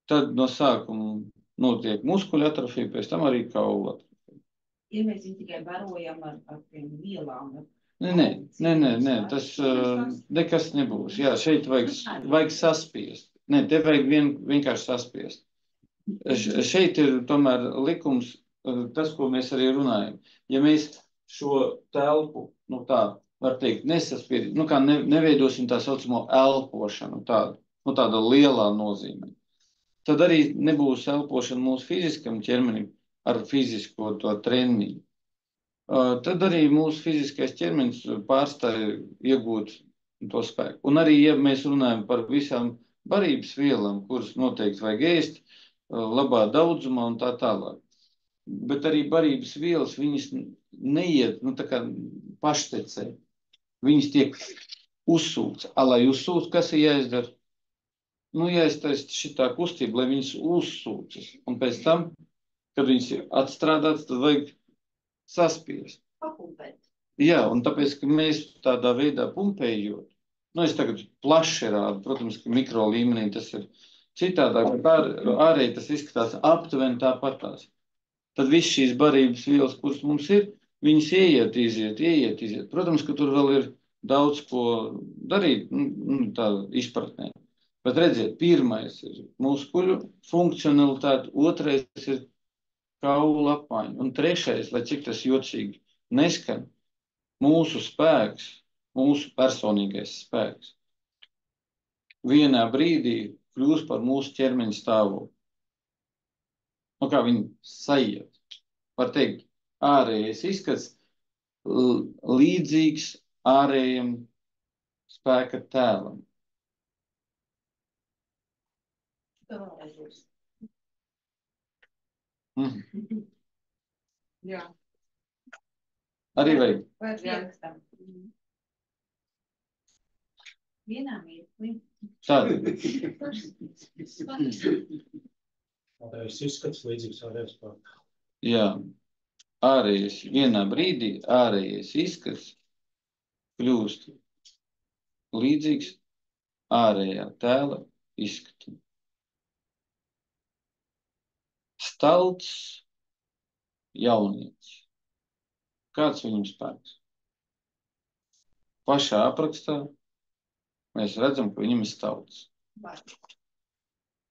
tad no sākuma notiek muskuļu atrofija, pēc tam arī kaulu atrofija. Ja mēs viņu tikai barojam ar tiem vielām. Nē, tas nekas nebūs. Jā, šeit vajag saspiest. Nē, te vajag vienkārši saspiest. Šeit ir tomēr likums, tas, ko mēs arī runājam. Ja mēs šo telpu, var teikt, nesaspied, neveidosim tā saucamo elpošanu, tāda lielā nozīmē, tad arī nebūs elpošana mūsu fiziskam ķermenim ar fizisko to treniņu. Tad arī mūsu fiziskais ķermenis pārstāja iegūt to spēku. Un arī, ja mēs runājam par visām barības vielām, kuras noteikti vajag ēst, labā daudzumā un tā tālāk. Bet arī barības vielas, viņas neiet, tā kā paštecē. Viņas tiek uzsūkts. Lai uzsūkts, kas ir jāizdara? Jāiztaisa šitā kustība, lai viņas uzsūcas. Un pēc tam, kad viņas ir atstrādātas, tad vajag saspiest. Papumpēt. Jā, un tāpēc, ka mēs tādā veidā pumpējot, Es tagad plaši rādu, protams, ka mikro līmenī tas ir citādāk, bet ārēji tas izskatās aptuveni tāpatās. Tad viss šīs barības vielas, kuras mums ir, viņas ieiet. Protams, ka tur vēl ir daudz ko darīt, tā izpratnē. Bet redziet, pirmais ir muskuļu funkcionalitāte, otrais ir kaula apmaiņa, un trešais, lai cik tas jocīgi neskan, mūsu spēks, mūsu personīgais spēks, vienā brīdī kļūst par mūsu ķermeņa stāvokli. Kā viņi sajiet. Var teikt, ārējais izskats līdzīgs ārējiem spēka tēlam. Jā. Arī vajag. Vai pierakstam? Vienā mirklī. Ārējais izskats līdzīgs ārējais spēks. Jā, vienā brīdī ārējais izskats kļūst līdzīgs ārējā tēla izskatam. Stalts jaunietis. Kāds viņam spēks? Pašā aprakstā mēs redzam, ka viņam ir stalts.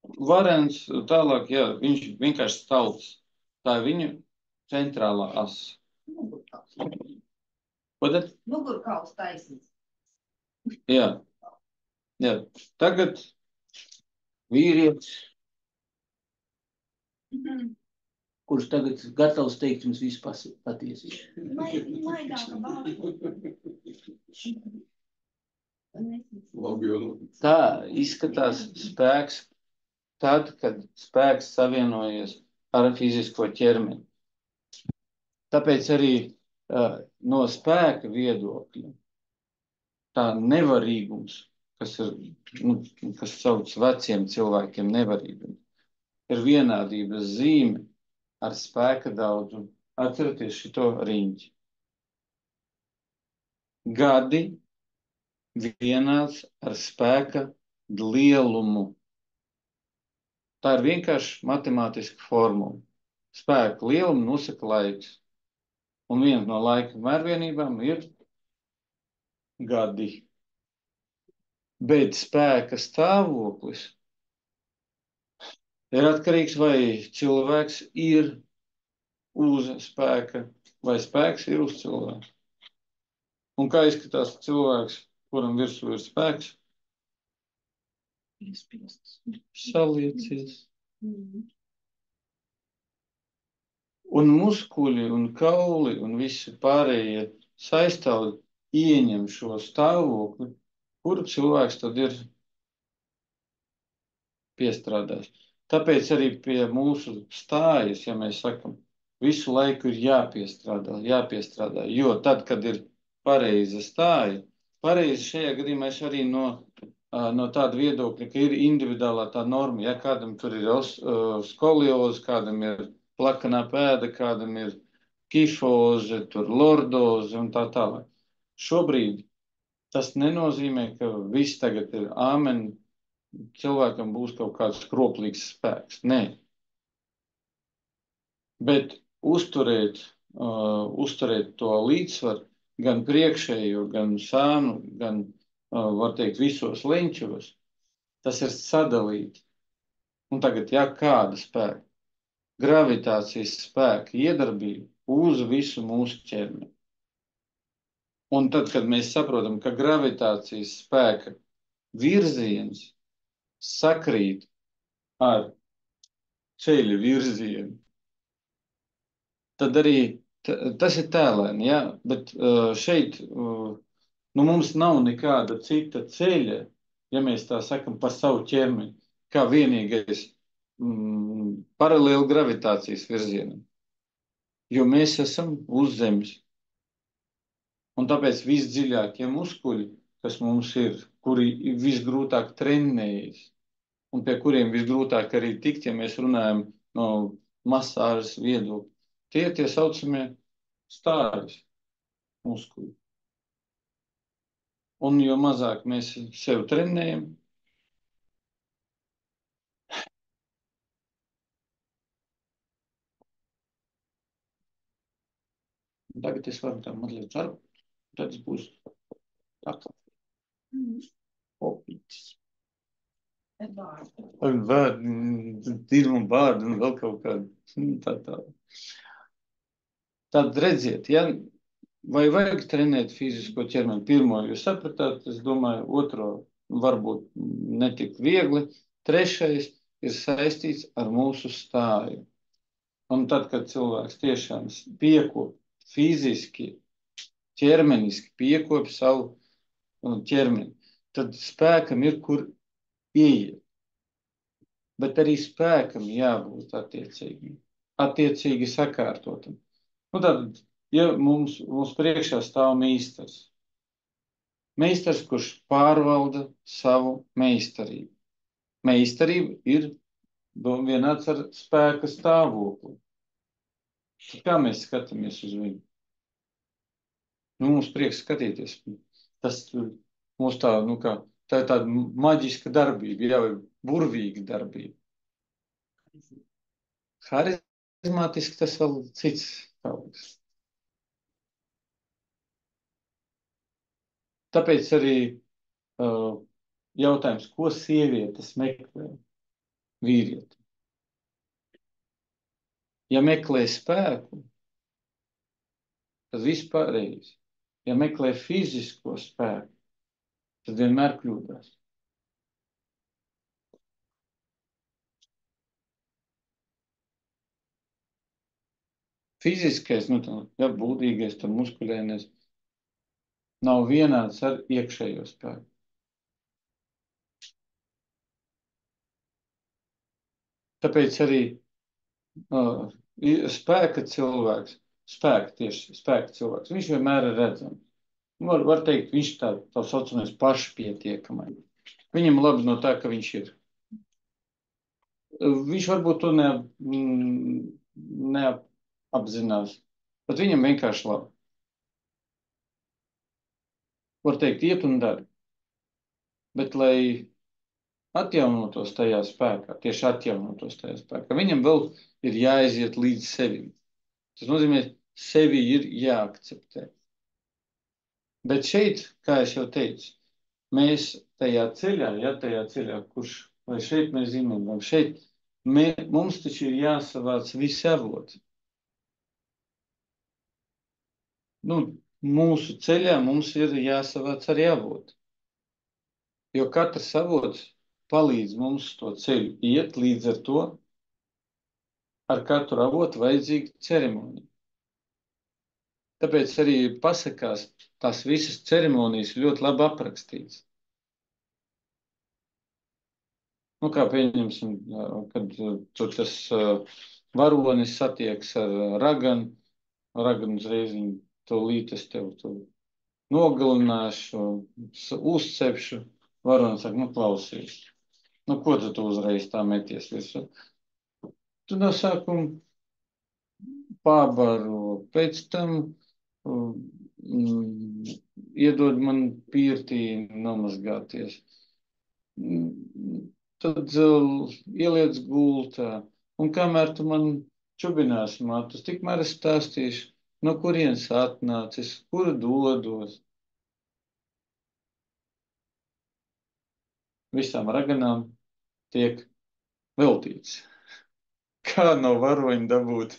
Varens tālāk, jā, viņš vienkārši stalts. Tā ir viņa centrālā asa. Mugurkauls taisnīgs. Jā. Tagad vīrietis, kurš tagad gatavs teikt jums visu patiesību. Maigāka balva. Tā izskatās spēks tad, kad spēks savienojies ar fizisko ķermeni. Tāpēc arī no spēka viedokļa tā nevarīgums, kas sauc veciem cilvēkiem nevarīgums, ir vienādības zīme ar spēka daudzumu. Atcerieties šito riņķi. Gadi vienāds ar spēka lielumu. Tā ir vienkārši matemātiska formula. Spēka lielumu nosaka laiks. Un viena no laika mērvienībām ir gadi. Bet spēka stāvoklis ir atkarīgs, vai cilvēks ir uz spēka, vai spēks ir uz cilvēka. Un kā izskatās cilvēks, kuram virsū ir spēks? Saliecies. Un muskuļi, un kauli, un visi pārējie sastāvdaļi ieņem šo stāvokli, kuru cilvēks tad ir piestrādājis. Tāpēc arī pie mūsu stājas, ja mēs sakam, visu laiku ir jāpiestrādā, jo tad, kad ir pareiza stāja, pareizi šajā gadījumā es arī no tāda viedokļa, ka ir individuālā tā norma, ja kādam tur ir skolioze, kādam ir plakanā pēda, kādam ir kifoze, tur lordoze un tā tālāk. Šobrīd tas nenozīmē, ka viss tagad ir āmen, cilvēkam būs kaut kāds kroplīgs spēks. Nē. Bet uzturēt to līdzsvaru gan priekšējo, gan sānu, gan, var teikt, visos leņķos, tas ir sadalīt. Un tagad, ja kāda spēka, gravitācijas spēka iedarbība uz visu mūsu ķermeni. Un tad, kad mēs saprotam, ka gravitācijas spēka virziens sakrīt ar ceļa virzienu, tad arī tas ir tēlēni, ja? Bet šeit mums nav nekāda cita ceļa, ja mēs tā sakam par savu ķermeni, kā vienīgais paralēli gravitācijas virzienam. Jo mēs esam uz zemes. Un tāpēc visdziļākie muskuļi, kas mums ir, kuri visgrūtāk trenējas, un pie kuriem visgrūtāk arī tikt, ja mēs runājam no masāžas viedokļa, tie ir tie saucamie stājas muskuļi. Un jo mazāk mēs sev trenējam, tagad es varu tā mazliet čarot, tad es būšu tā kā popītis. Dirmu vārdu un vēl kaut kādu tā. Tad redziet, ja, vai vajag trenēt fizisko ķermeni? Pirmo jūs sapratāt, es domāju, otro varbūt netik viegli. Trešais ir saistīts ar mūsu stāju. Un tad, kad cilvēks tiešām piekop fiziski, ķermeniski piekop savu ķermeni, tad spēkam ir, kur ieiet. Bet arī spēkam jābūt attiecīgi sakārtotam. Nu, tad, ja mums priekšā stāv meistars, kurš pārvalda savu meistarību. Meistarība ir vienāds ar spēka stāvokli. Kā mēs skatāmies uz viņu? Nu, mums prieks skatīties. Tas mums tā, tā ir tāda maģiska darbība, jau ir burvīga darbība. Harizmātiski tas vēl cits kaut kas. Tāpēc arī jautājums, ko sievietes meklē vīrieti? Ja meklē spēku, tad viss pareizi. Ja meklē fizisko spēku, tad vienmēr kļūdās. Fiziskais, būtīgais, tad muskuļēnais nav vienāds ar iekšējo spēku. Tāpēc arī spēka cilvēks, viņš vienmēr ir redzams. Var teikt, viņš tā saucamais pašpietiekamais. Viņam labi no tā, ka viņš ir. Viņš varbūt to neapzinās, bet viņam vienkārši labi. Var teikt, iet un dari. Bet, lai atjaunotos tajā spēkā, viņam vēl ir jāaiziet līdz sevim. Tas nozīmē, sevi ir jāakceptē. Bet šeit, kā es jau teicu, mēs tajā ceļā, vai šeit mēs zinām, vai šeit, mums taču ir jāsavāc visi avoti. Mūsu ceļā mums ir jāsavāc arī avoti. Jo katrs avots palīdz mums to ceļu iet, līdz ar to ar katru avotu vajadzīga ceremonija. Tāpēc arī pasakās tās visas ceremonijas ļoti labi aprakstīts. Kā pieņemsim, kad tur tas varonis satiekas ar raganu, uzreiz viņu tūlīt es tev nogalināšu, uzcepšu, varonis saka, klausies. Ko tu uzreiz tā meties virsū? Tu no sākuma pabaro, pēc tam iedod man pirtī nomazgāties. Tad ieliec gultā. Un kamēr tu man čubināsi matus, tikmēr es stāstīšu, no kurienes atnācis, kur dodos. Visām raganām tiek veltīts. Kā no varoņa dabūt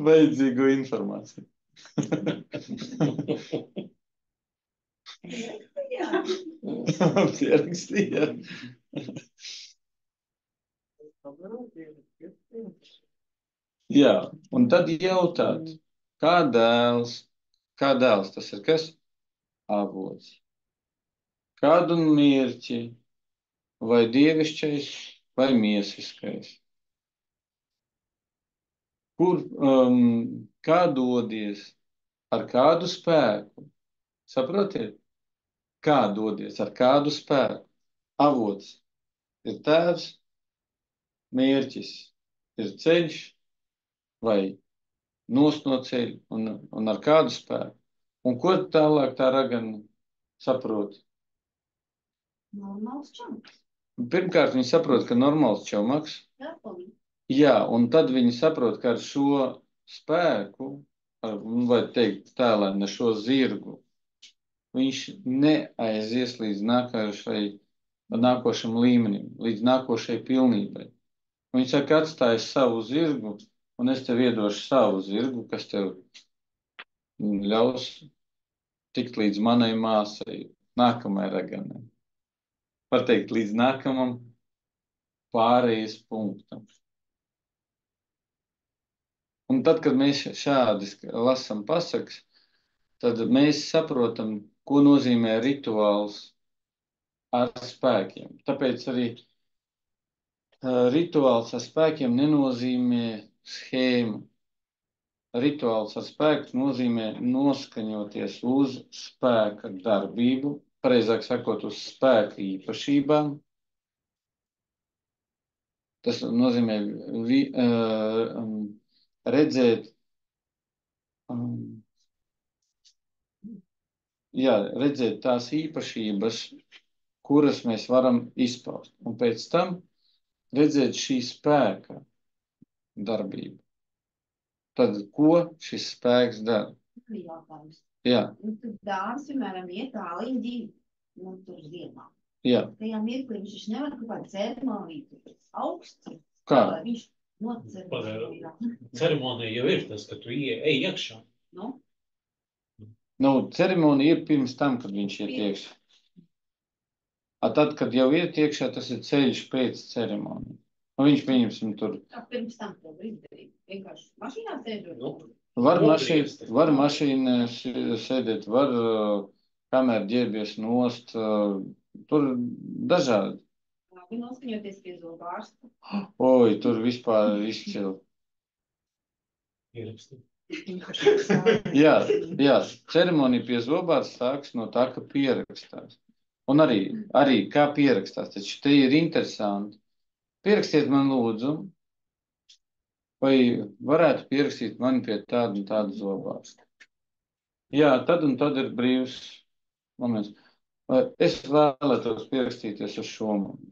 vajadzīgo informāciju. Pierakstīja. Jā, un tad jautāt, kā dēls, tas ir kas? Avots. Kādu mērķi, vai dievišķais, vai miesiskais? Kur, kā dodies, ar kādu spēku? Saprotiet? Kā dodies, ar kādu spēku? Avots ir tēvs, mērķis ir ceļš, vai nost no ceļa, un ar kādu spēku? Un ko tālāk tā ragana saprot? Normāls čoms. Pirmkārt, viņi saprot, ka normāls čomaks. Telpalī. Jā, un tad viņi saprot, ka ar šo spēku, vai teikt tēlēni, ar šo zirgu, viņš neaizies līdz nākošam līmenim, līdz nākošai pilnībai. Viņš saka, atstāj savu zirgu, un es tev iedošu savu zirgu, kas tev ļaus tikt līdz manai māsai, nākamai raganai. Var teikt, līdz nākamam pārejas punktam. Un tad, kad mēs šādi lasam pasakas, tad mēs saprotam, ko nozīmē rituāls ar spēkiem. Tāpēc arī rituāls ar spēkiem nenozīmē schēmu. Rituāls ar spēku nozīmē noskaņoties uz spēka darbību, pareizāk sakot, uz spēka īpašībām. Tas nozīmē redzēt, redzēt tās īpašības, kuras mēs varam izpaust. Un pēc tam redzēt šī spēka darbību. Tad, ko šis spēks dara? Jautājums. Jā, Tad dāvis, piemēram, iet tāliņģi, tur ziemā. jā. Tajā mirklī viņš nevar kaut kādu ceremoniju, augsts. Kā? Lai viņš noceremonijā. Ceremonija jau ir tas, ka tu ej iekšā. Nu, Ceremonija ir pirms tam, kad viņš iet iekšā. Tad, kad jau iet iekšā, tas ir ceļš pēc ceremonijas. Viņš pieņemsim tur. kā pirms tam to izdarīt. Vienkārši mašīnā sēžot. Nu. Var mašīnā sēdēt, var kamēr ģērbies nost, tur dažādi. Labi, noskaņoties pie zobārsta. Oi, tur vispār izcili. Ierakstīt. Jā, ceremonija pie zobārsta sāks no tā, ka pierakstās. Un arī kā pierakstās, taču te ir interesanti. Pierakstiet man lūdzu, vai varētu pierakstīt mani pie tāda un tāda zobārsta. Jā, tad un tad ir brīvs moments. Es vēlētos pierakstīties uz šo momentu.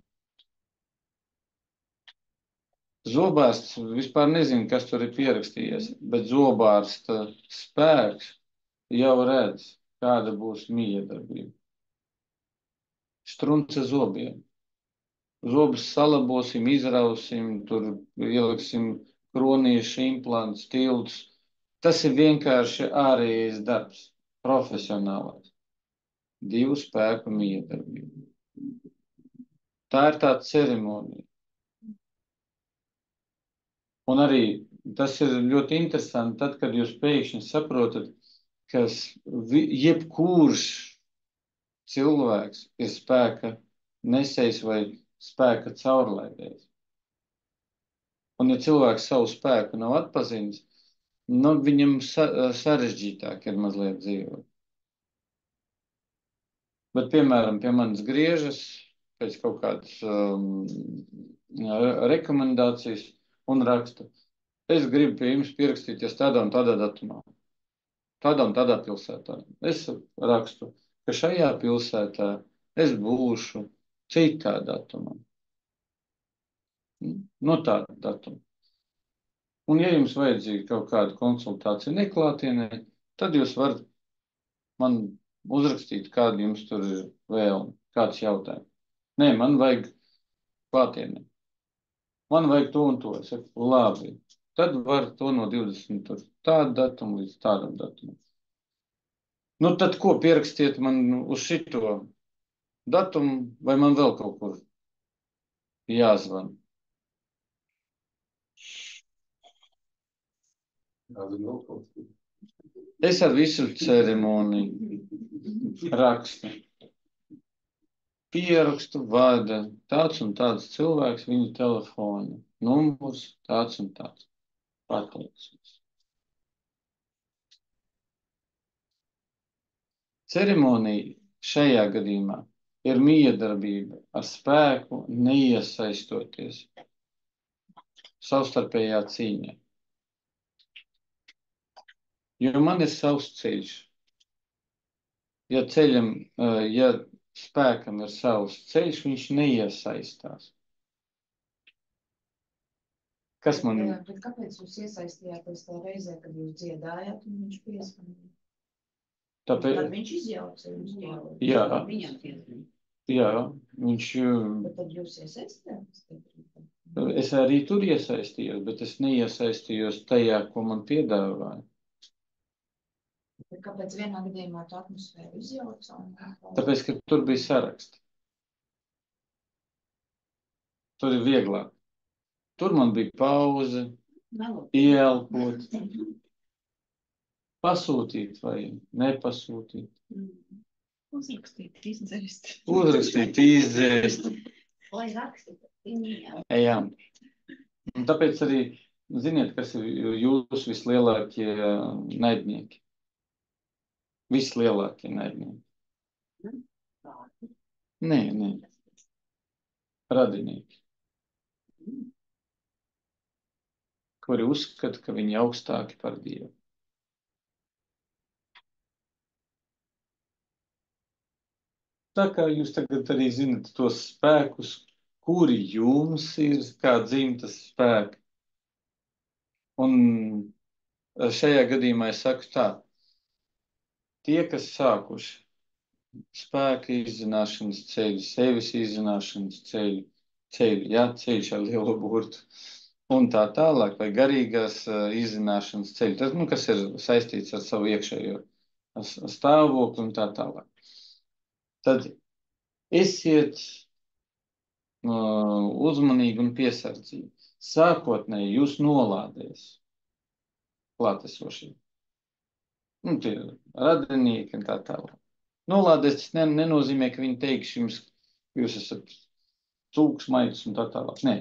Zobārsts vispār nezinu, kas tur ir pierakstījies, bet zobārsta spēks jau redz, kāda būs miedarbība. Strunce zobiem. Zobus salabosim, izrausim, tur ieliksim kronīšu, implants, tiltus. Tas ir vienkārši ārējais darbs, profesionālais. Divu spēku miedarbība. Tā ir tā ceremonija. Un arī tas ir ļoti interesanti, tad, kad jūs pēkšņi saprotat, ka jebkurš cilvēks ir spēka nesējs vai spēka caurlaidējs. Un ja cilvēks savu spēku nav atpazīstis, viņam sarežģītāk ir mazliet dzīvot. Bet, piemēram, pie manis griežas pēc kaut kādas rekomendācijas un raksta. Es gribu pie jums pierakstīties tādā un tādā datumā. Tādā un tādā pilsētā. Es rakstu, ka šajā pilsētā es būšu citā datumā. No tāda datuma. Un ja jums vajadzīga kaut kāda konsultācija neklātienē, tad jūs varat man uzrakstīt, kādu jums tur ir vēlme, kāds jautājums. Nē, man vajag klātienē. Man vajag to un to. Es saku, labi. Tad var to no 20 tur tādu datumu līdz tādam datumam. Nu tad ko, pierakstiet man uz šito datumu, vai man vēl kaut kur jāzvan? Es ar visu ceremoniju rakstu. Pierakstu, vada tāds un tāds cilvēks, viņa telefona numurs, tāds un tāds. Pateicis. Ceremonija šajā gadījumā ir miedarbība ar spēku, neiesaistoties savstarpējā cīņā. Jo man ir savs ceļš. ja ceļam, ja spēkam ir savs ceļš, viņš neiesaistās. Kas man... Bet kāpēc jūs iesaistījāties tā reizē, kad jūs dziedājāt un viņš pieskanīja? Tad Tāpēc, viņš izjauca jums to. jā, Viņam piespriež. jā, viņš, Bet tad jūs iesaistījāties? es arī tur iesaistījos, bet es neiesaistījos tajā, ko man piedāvāja. Bet kāpēc vienā gadījumā tu atmosfēru izjauca? Tāpēc, ka tur bija saraksti. Tur ir vieglāk. Tur man bija pauze, ieelpot, pasūtīt vai nepasūtīt. Uzrakstīt, izdzēst. Uzrakstīt, izdzēst. Lai raksta, viņiem. Jā. Un tāpēc arī, ziniet, kas ir jūsu vislielākie naidnieki? Vislielākie naidnieki. Nē. Radinieki. Kuri uzskata, ka viņi augstāki par Dievu. Tā kā jūs tagad arī zinat tos spēkus, kuri jums ir kā dzimtas spēki. Un šajā gadījumā es saku tā, tie, kas sākuši spēka izzināšanas ceļu, sevis izzināšanas ceļu, ceļš ar lielo burtu, un tā tālāk, vai garīgās izzināšanas ceļu, tas, kas ir saistīts ar savu iekšējo stāvokli un tā tālāk. Tad esiet uzmanīgi un piesardzīgi. Sākotnēji jūs nolādēs klātesošie. Tie radinieki un tā tālāk. Nolādēs tas nenozīmē, ka viņi teiks jums, jūs esat cūksmaitis un tā tālāk. Nē.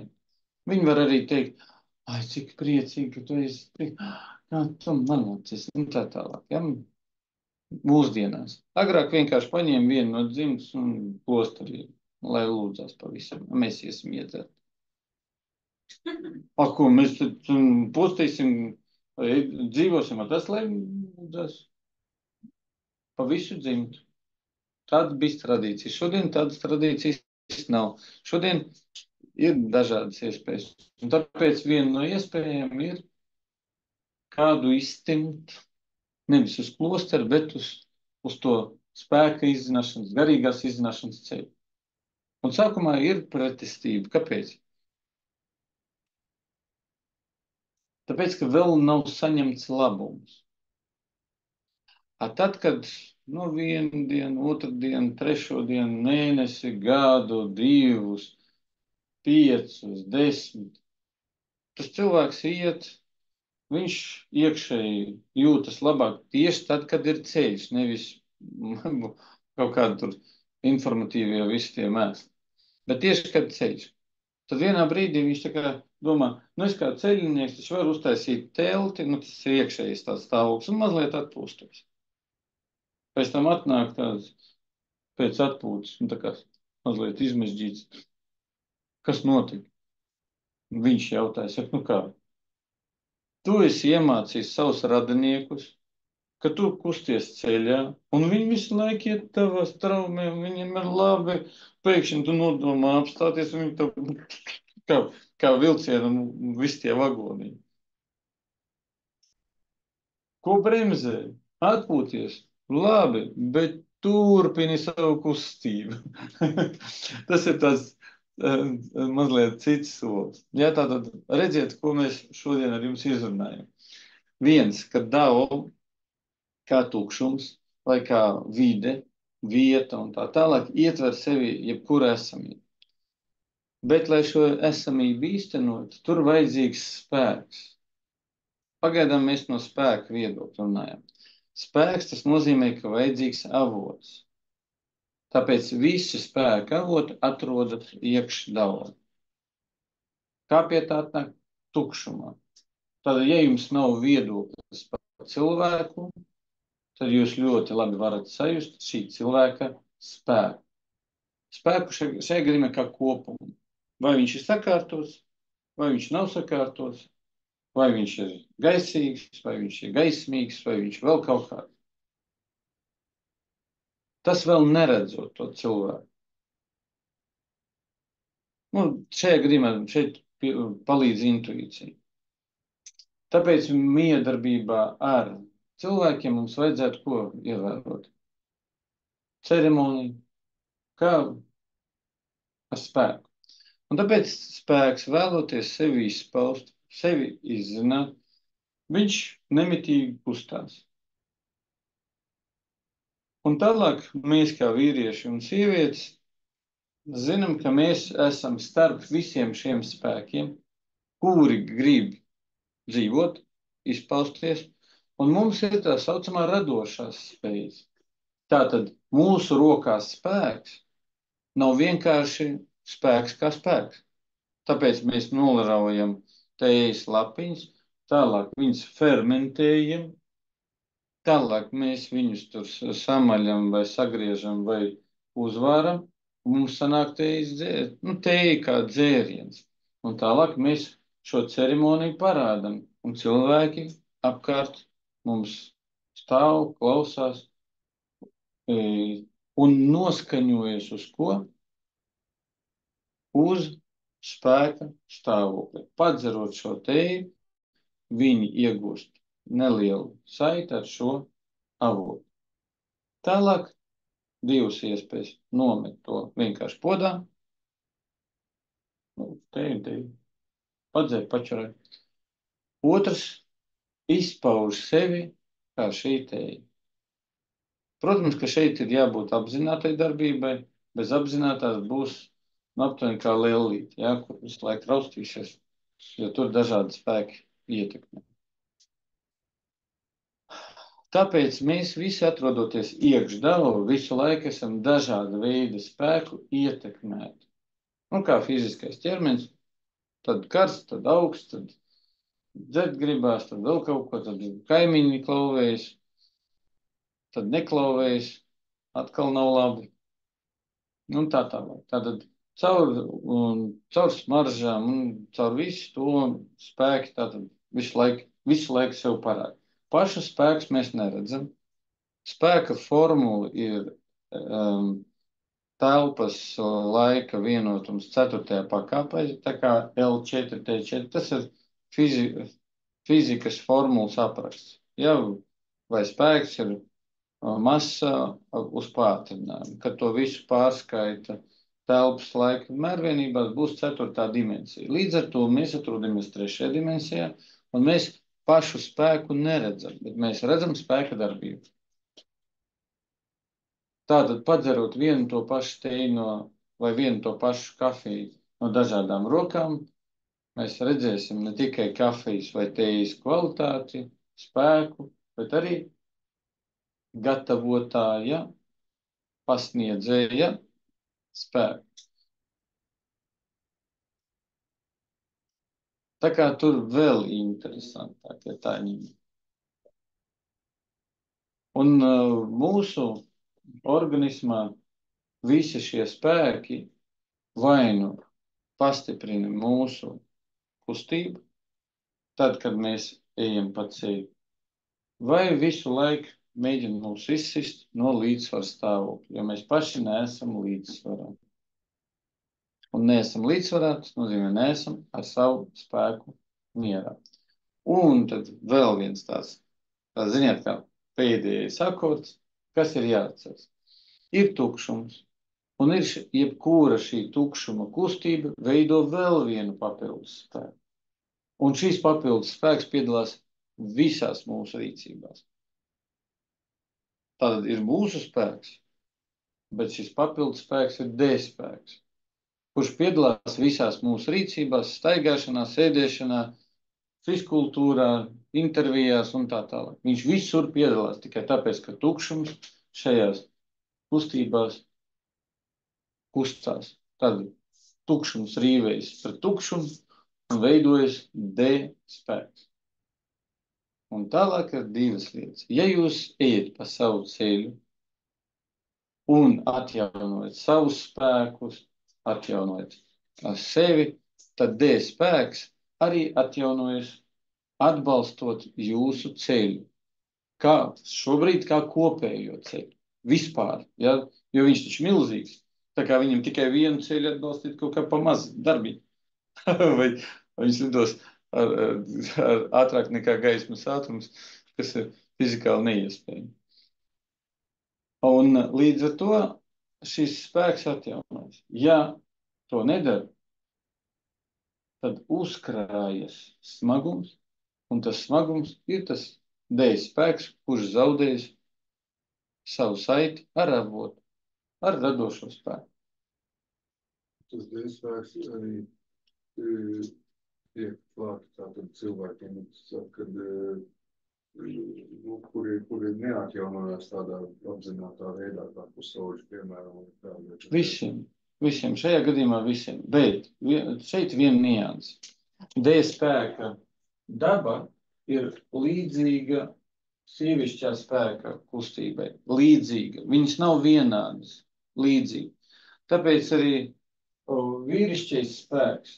Viņi var arī teikt, ai, cik priecīgi, ka tu esi, kā tu man acis, un tā tālāk. Ja? Mūsdienās. Agrāk vienkārši paņēma vienu no dzimtas un klosterī, lai lūdzās pavisam. Mēs iesim iedzert. Ko mēs tad postīsim, dzīvosim ar tas, lai lūdzās pa visu dzimtu. Tāda bija tradīcija. Šodien tādas tradīcijas nav. Šodien ir dažādas iespējas. Un tāpēc viena no iespējām ir kādu iztimt, nevis uz klosteru, bet uz to spēka izzināšanas, garīgās izzināšanas ceļu. Un sākumā ir pretestība. Kāpēc? Tāpēc, ka vēl nav saņemts labums. Tad, kad vienu dienu, otru dienu, trešo dienu, mēnesi, gadu, 2, 5, 10, tas cilvēks iet, viņš iekšēji jūtas labāk tieši tad, kad ir ceļš, nevis kaut kādi tur informatīvie visi tie mēsli. Bet tieši, kad ceļš. Tad vienā brīdī viņš tā kā domā, es kā ceļinieks, taču varu uztaisīt telti, tas ir iekšējais tāds stāvoklis un mazliet atpūstos. Pēc tam atnāk tāds pēc atpūtas, tā kā mazliet izmežģīts. Kas notika? Viņš jautāja, saka, kā? Tu esi iemācījis savus radiniekus, ka tu kusties ceļā, un viņi visu laiku iet tavās traumēm, viņiem ir labi, pēkšņi tu nodomā apstāties, un viņi tev kā vilcienam visi tie vagoni. Ko bremzē? Atpūties. Labi, bet turpini savu kustību. Tas ir tāds mazliet cits solis. Jā, tātad redziet, ko mēs šodien ar jums izrunājam. Viens, ka Dao kā tukšums vai kā vide, vieta un tā tālāk ietver sevi jebkuru esamību. Bet, lai šo esamību īstenot, tur vajadzīgs spēks. Pagaidām mēs no spēka viedokļa runājam. Spēks tas nozīmē, ka vajadzīgs avots. Tāpēc visi spēka avoti atrodas iekš Dao. Kā pie tā atnāk? Tukšumā. Tad, ja jums nav viedoklis par cilvēku, tad jūs ļoti labi varat sajust šī cilvēka spēku. Spēku šajā gadījumā kā kopumu. Vai viņš ir sakārtos, vai viņš nav sakārtos, vai viņš ir gaisīgs, vai viņš ir gaismīgs, vai viņš vēl kaut kāds. Tas vēl neredzot to cilvēku. Nu, šajā gadījumā šeit palīdz intuīcija. Tāpēc miedarbībā ar cilvēkiem mums vajadzētu ko ievērot? Ceremoniju, kā ar spēku. Un tāpēc spēks vēloties sevi izpaust, sevi izzināt, viņš nemitīgi kustās. Un tālāk mēs kā vīrieši un sievietes zinām, ka mēs esam starp visiem šiem spēkiem, kuri grib dzīvot, izpausties, un mums ir tā saucamā radošās spējas. Tātad mūsu rokās spēks nav vienkārši spēks kā spēks. Tāpēc mēs nolaraujam tējas lapiņas, tālāk viņas fermentējam, tālāk mēs viņus tur samaļam vai sagriežam vai uzvāram, un mums sanāk tēja kā dzēriens. Un tālāk mēs šo ceremoniju parādam, un cilvēki apkārt mums stāv, klausās un noskaņojas uz ko? Uz spēka stāvokli. Padzerot šo tēju, viņi iegūst nelielu saiti ar šo avotu. Tālāk divas iespējas nomet to vienkārši podā. Teju. Padzer, pačarai. Otrs izpauž sevi kā šī tēja. Protams, ka šeit ir jābūt apzinātai darbībai, bez apzinātās būs aptuveni kā lellīte, ja, kur visu laiku raustīšies, jo tur dažādi spēki ietekmē. Tāpēc mēs visi atrodoties iekšdalā, visu laiku esam dažāda veida spēku ietekmēti. Nu, kā fiziskais ķermenis, tad karsts, tad augsts, tad dzert gribās, tad vēl kaut ko, tad kaimiņi klauvējas, tad neklauvējas, atkal nav labi. Un tā tālāk. Tātad caur smaržām un caur visu to spēku tātad visu laiku sev parāda. Pašu spēkus mēs neredzam. Spēka formula ir telpas laika vienotums 4. pakāpē, tā kā L4, T4. Tas ir fizikas formulas apraksts. Ja, vai spēks ir masa uz pātrinājumu. Kad to visu pārskaita telpas laika mērvienībās, būs 4. dimensija. Līdz ar to mēs atrodamies 3. dimensijā, un mēs pašu spēku neredzam, bet mēs redzam spēka darbību. Tātad padzerot vienu to pašu teju vai vienu to pašu kafiju no dažādām rokām, mēs redzēsim ne tikai kafijas vai tejas kvalitāti, spēku, bet arī gatavotāja, pasniedzēja spēku. Tā kā tur vēl interesantāk, ja tā ņem. Un mūsu organismā visi šie spēki vai nu pastiprina mūsu kustību, tad, kad mēs ejam pa ceļu, vai visu laiku mēģina mūs izsist no līdzsvara stāvokļa, jo mēs paši neesam līdzsvarā. Un neesam līdzsvarā, tas nozīmē neesam ar savu spēku mierā. Un tad vēl viens tāds ziniet, kā pēdējais akords, kas ir jāatceras. Ir tukšums, un ir jebkura šī tukšuma kustība veido vēl vienu papildus spēku. Un šīs papildus spēks piedalās visās mūsu rīcībās. Tātad ir mūsu spēks, bet šis papildus spēks ir D spēks, kurš piedalās visās mūsu rīcībās, staigāšanā, sēdēšanā, fiskultūrā, intervijās un tā tālāk. Viņš visur piedalās tikai tāpēc, ka tukšums šajās kustībās kustās. Tad tukšums rīvējas pret tukšumu un veidojas D spēks. Un tālāk ir divas lietas. Ja jūs ejat pa savu ceļu un atjaunojat savus spēkus, atjaunojat sevi, tad D spēks arī atjaunojas atbalstot jūsu ceļu. Šobrīd kā kopējo ceļu. vispār, ja? Jo viņš taču milzīgs. Tā kā viņam tikai vienu ceļu atbalstīt kaut kā pa maz darbiņu. vai viņš lidos ar ātrāk nekā gaismas ātrums, kas ir fizikāli neiespējami. Un līdz ar to šis spēks atjaunojas. Ja to nedara, tad uzkrājas smagums, un tas smagums ir tas dēļ spēks, kurš zaudējis savu saiti ar avotu, ar radošo spēku. Tas dēļspēks arī tiek klāt tātad cilvēkiem, kad, kuri neatjaunojās tādā apzinātā veidā, kā pusauģi, piemēram. Visiem, šajā gadījumā visiem, bet šeit viena nianse. Dēļspēka daba ir līdzīga sievišķā spēka kustībai. Līdzīga. Viņas nav vienādas. Līdzīgi. Tāpēc arī vīrišķais spēks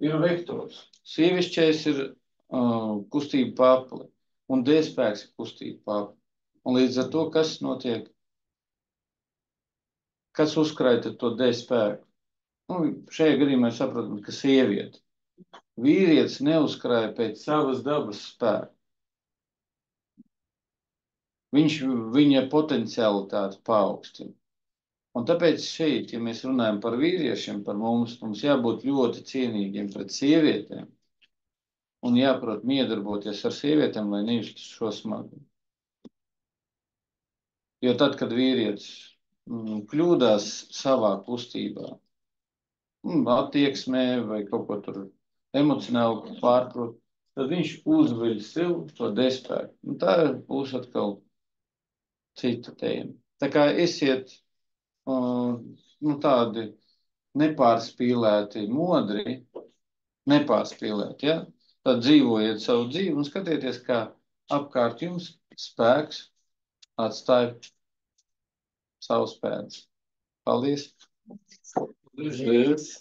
ir vektors. Sievišķais ir kustība papli. Un dēļspēks ir kustība papli. Un līdz ar to, kas notiek? Kas uzkraita to dēļspēku? Šajā gadījumā saprotam, ka sieviete. Vīrietis neuzkrāja pēc savas dabas spēku. Viņa potencialitāti paaugstina. Un tāpēc šeit, ja mēs runājam par vīriešiem, par mums jābūt ļoti cienīgiem pret sievietēm un jāprot miedarboties ar sievietēm, lai nejustu šo smagumu. Jo tad, kad vīrietis kļūdās savā kustībā, attieksmē vai kaut ko tur emocionāli pārprot, tad viņš uzveļ sev to dēļspēku. Un tā būs atkal cita tēma. Tā kā esiet tādi nepārspīlēti, modri, nepārspīlēti, ja? Tad dzīvojiet savu dzīvi un skatieties, kā apkārt jums spēks atstāja savus pēdas. Paldies! Paldies!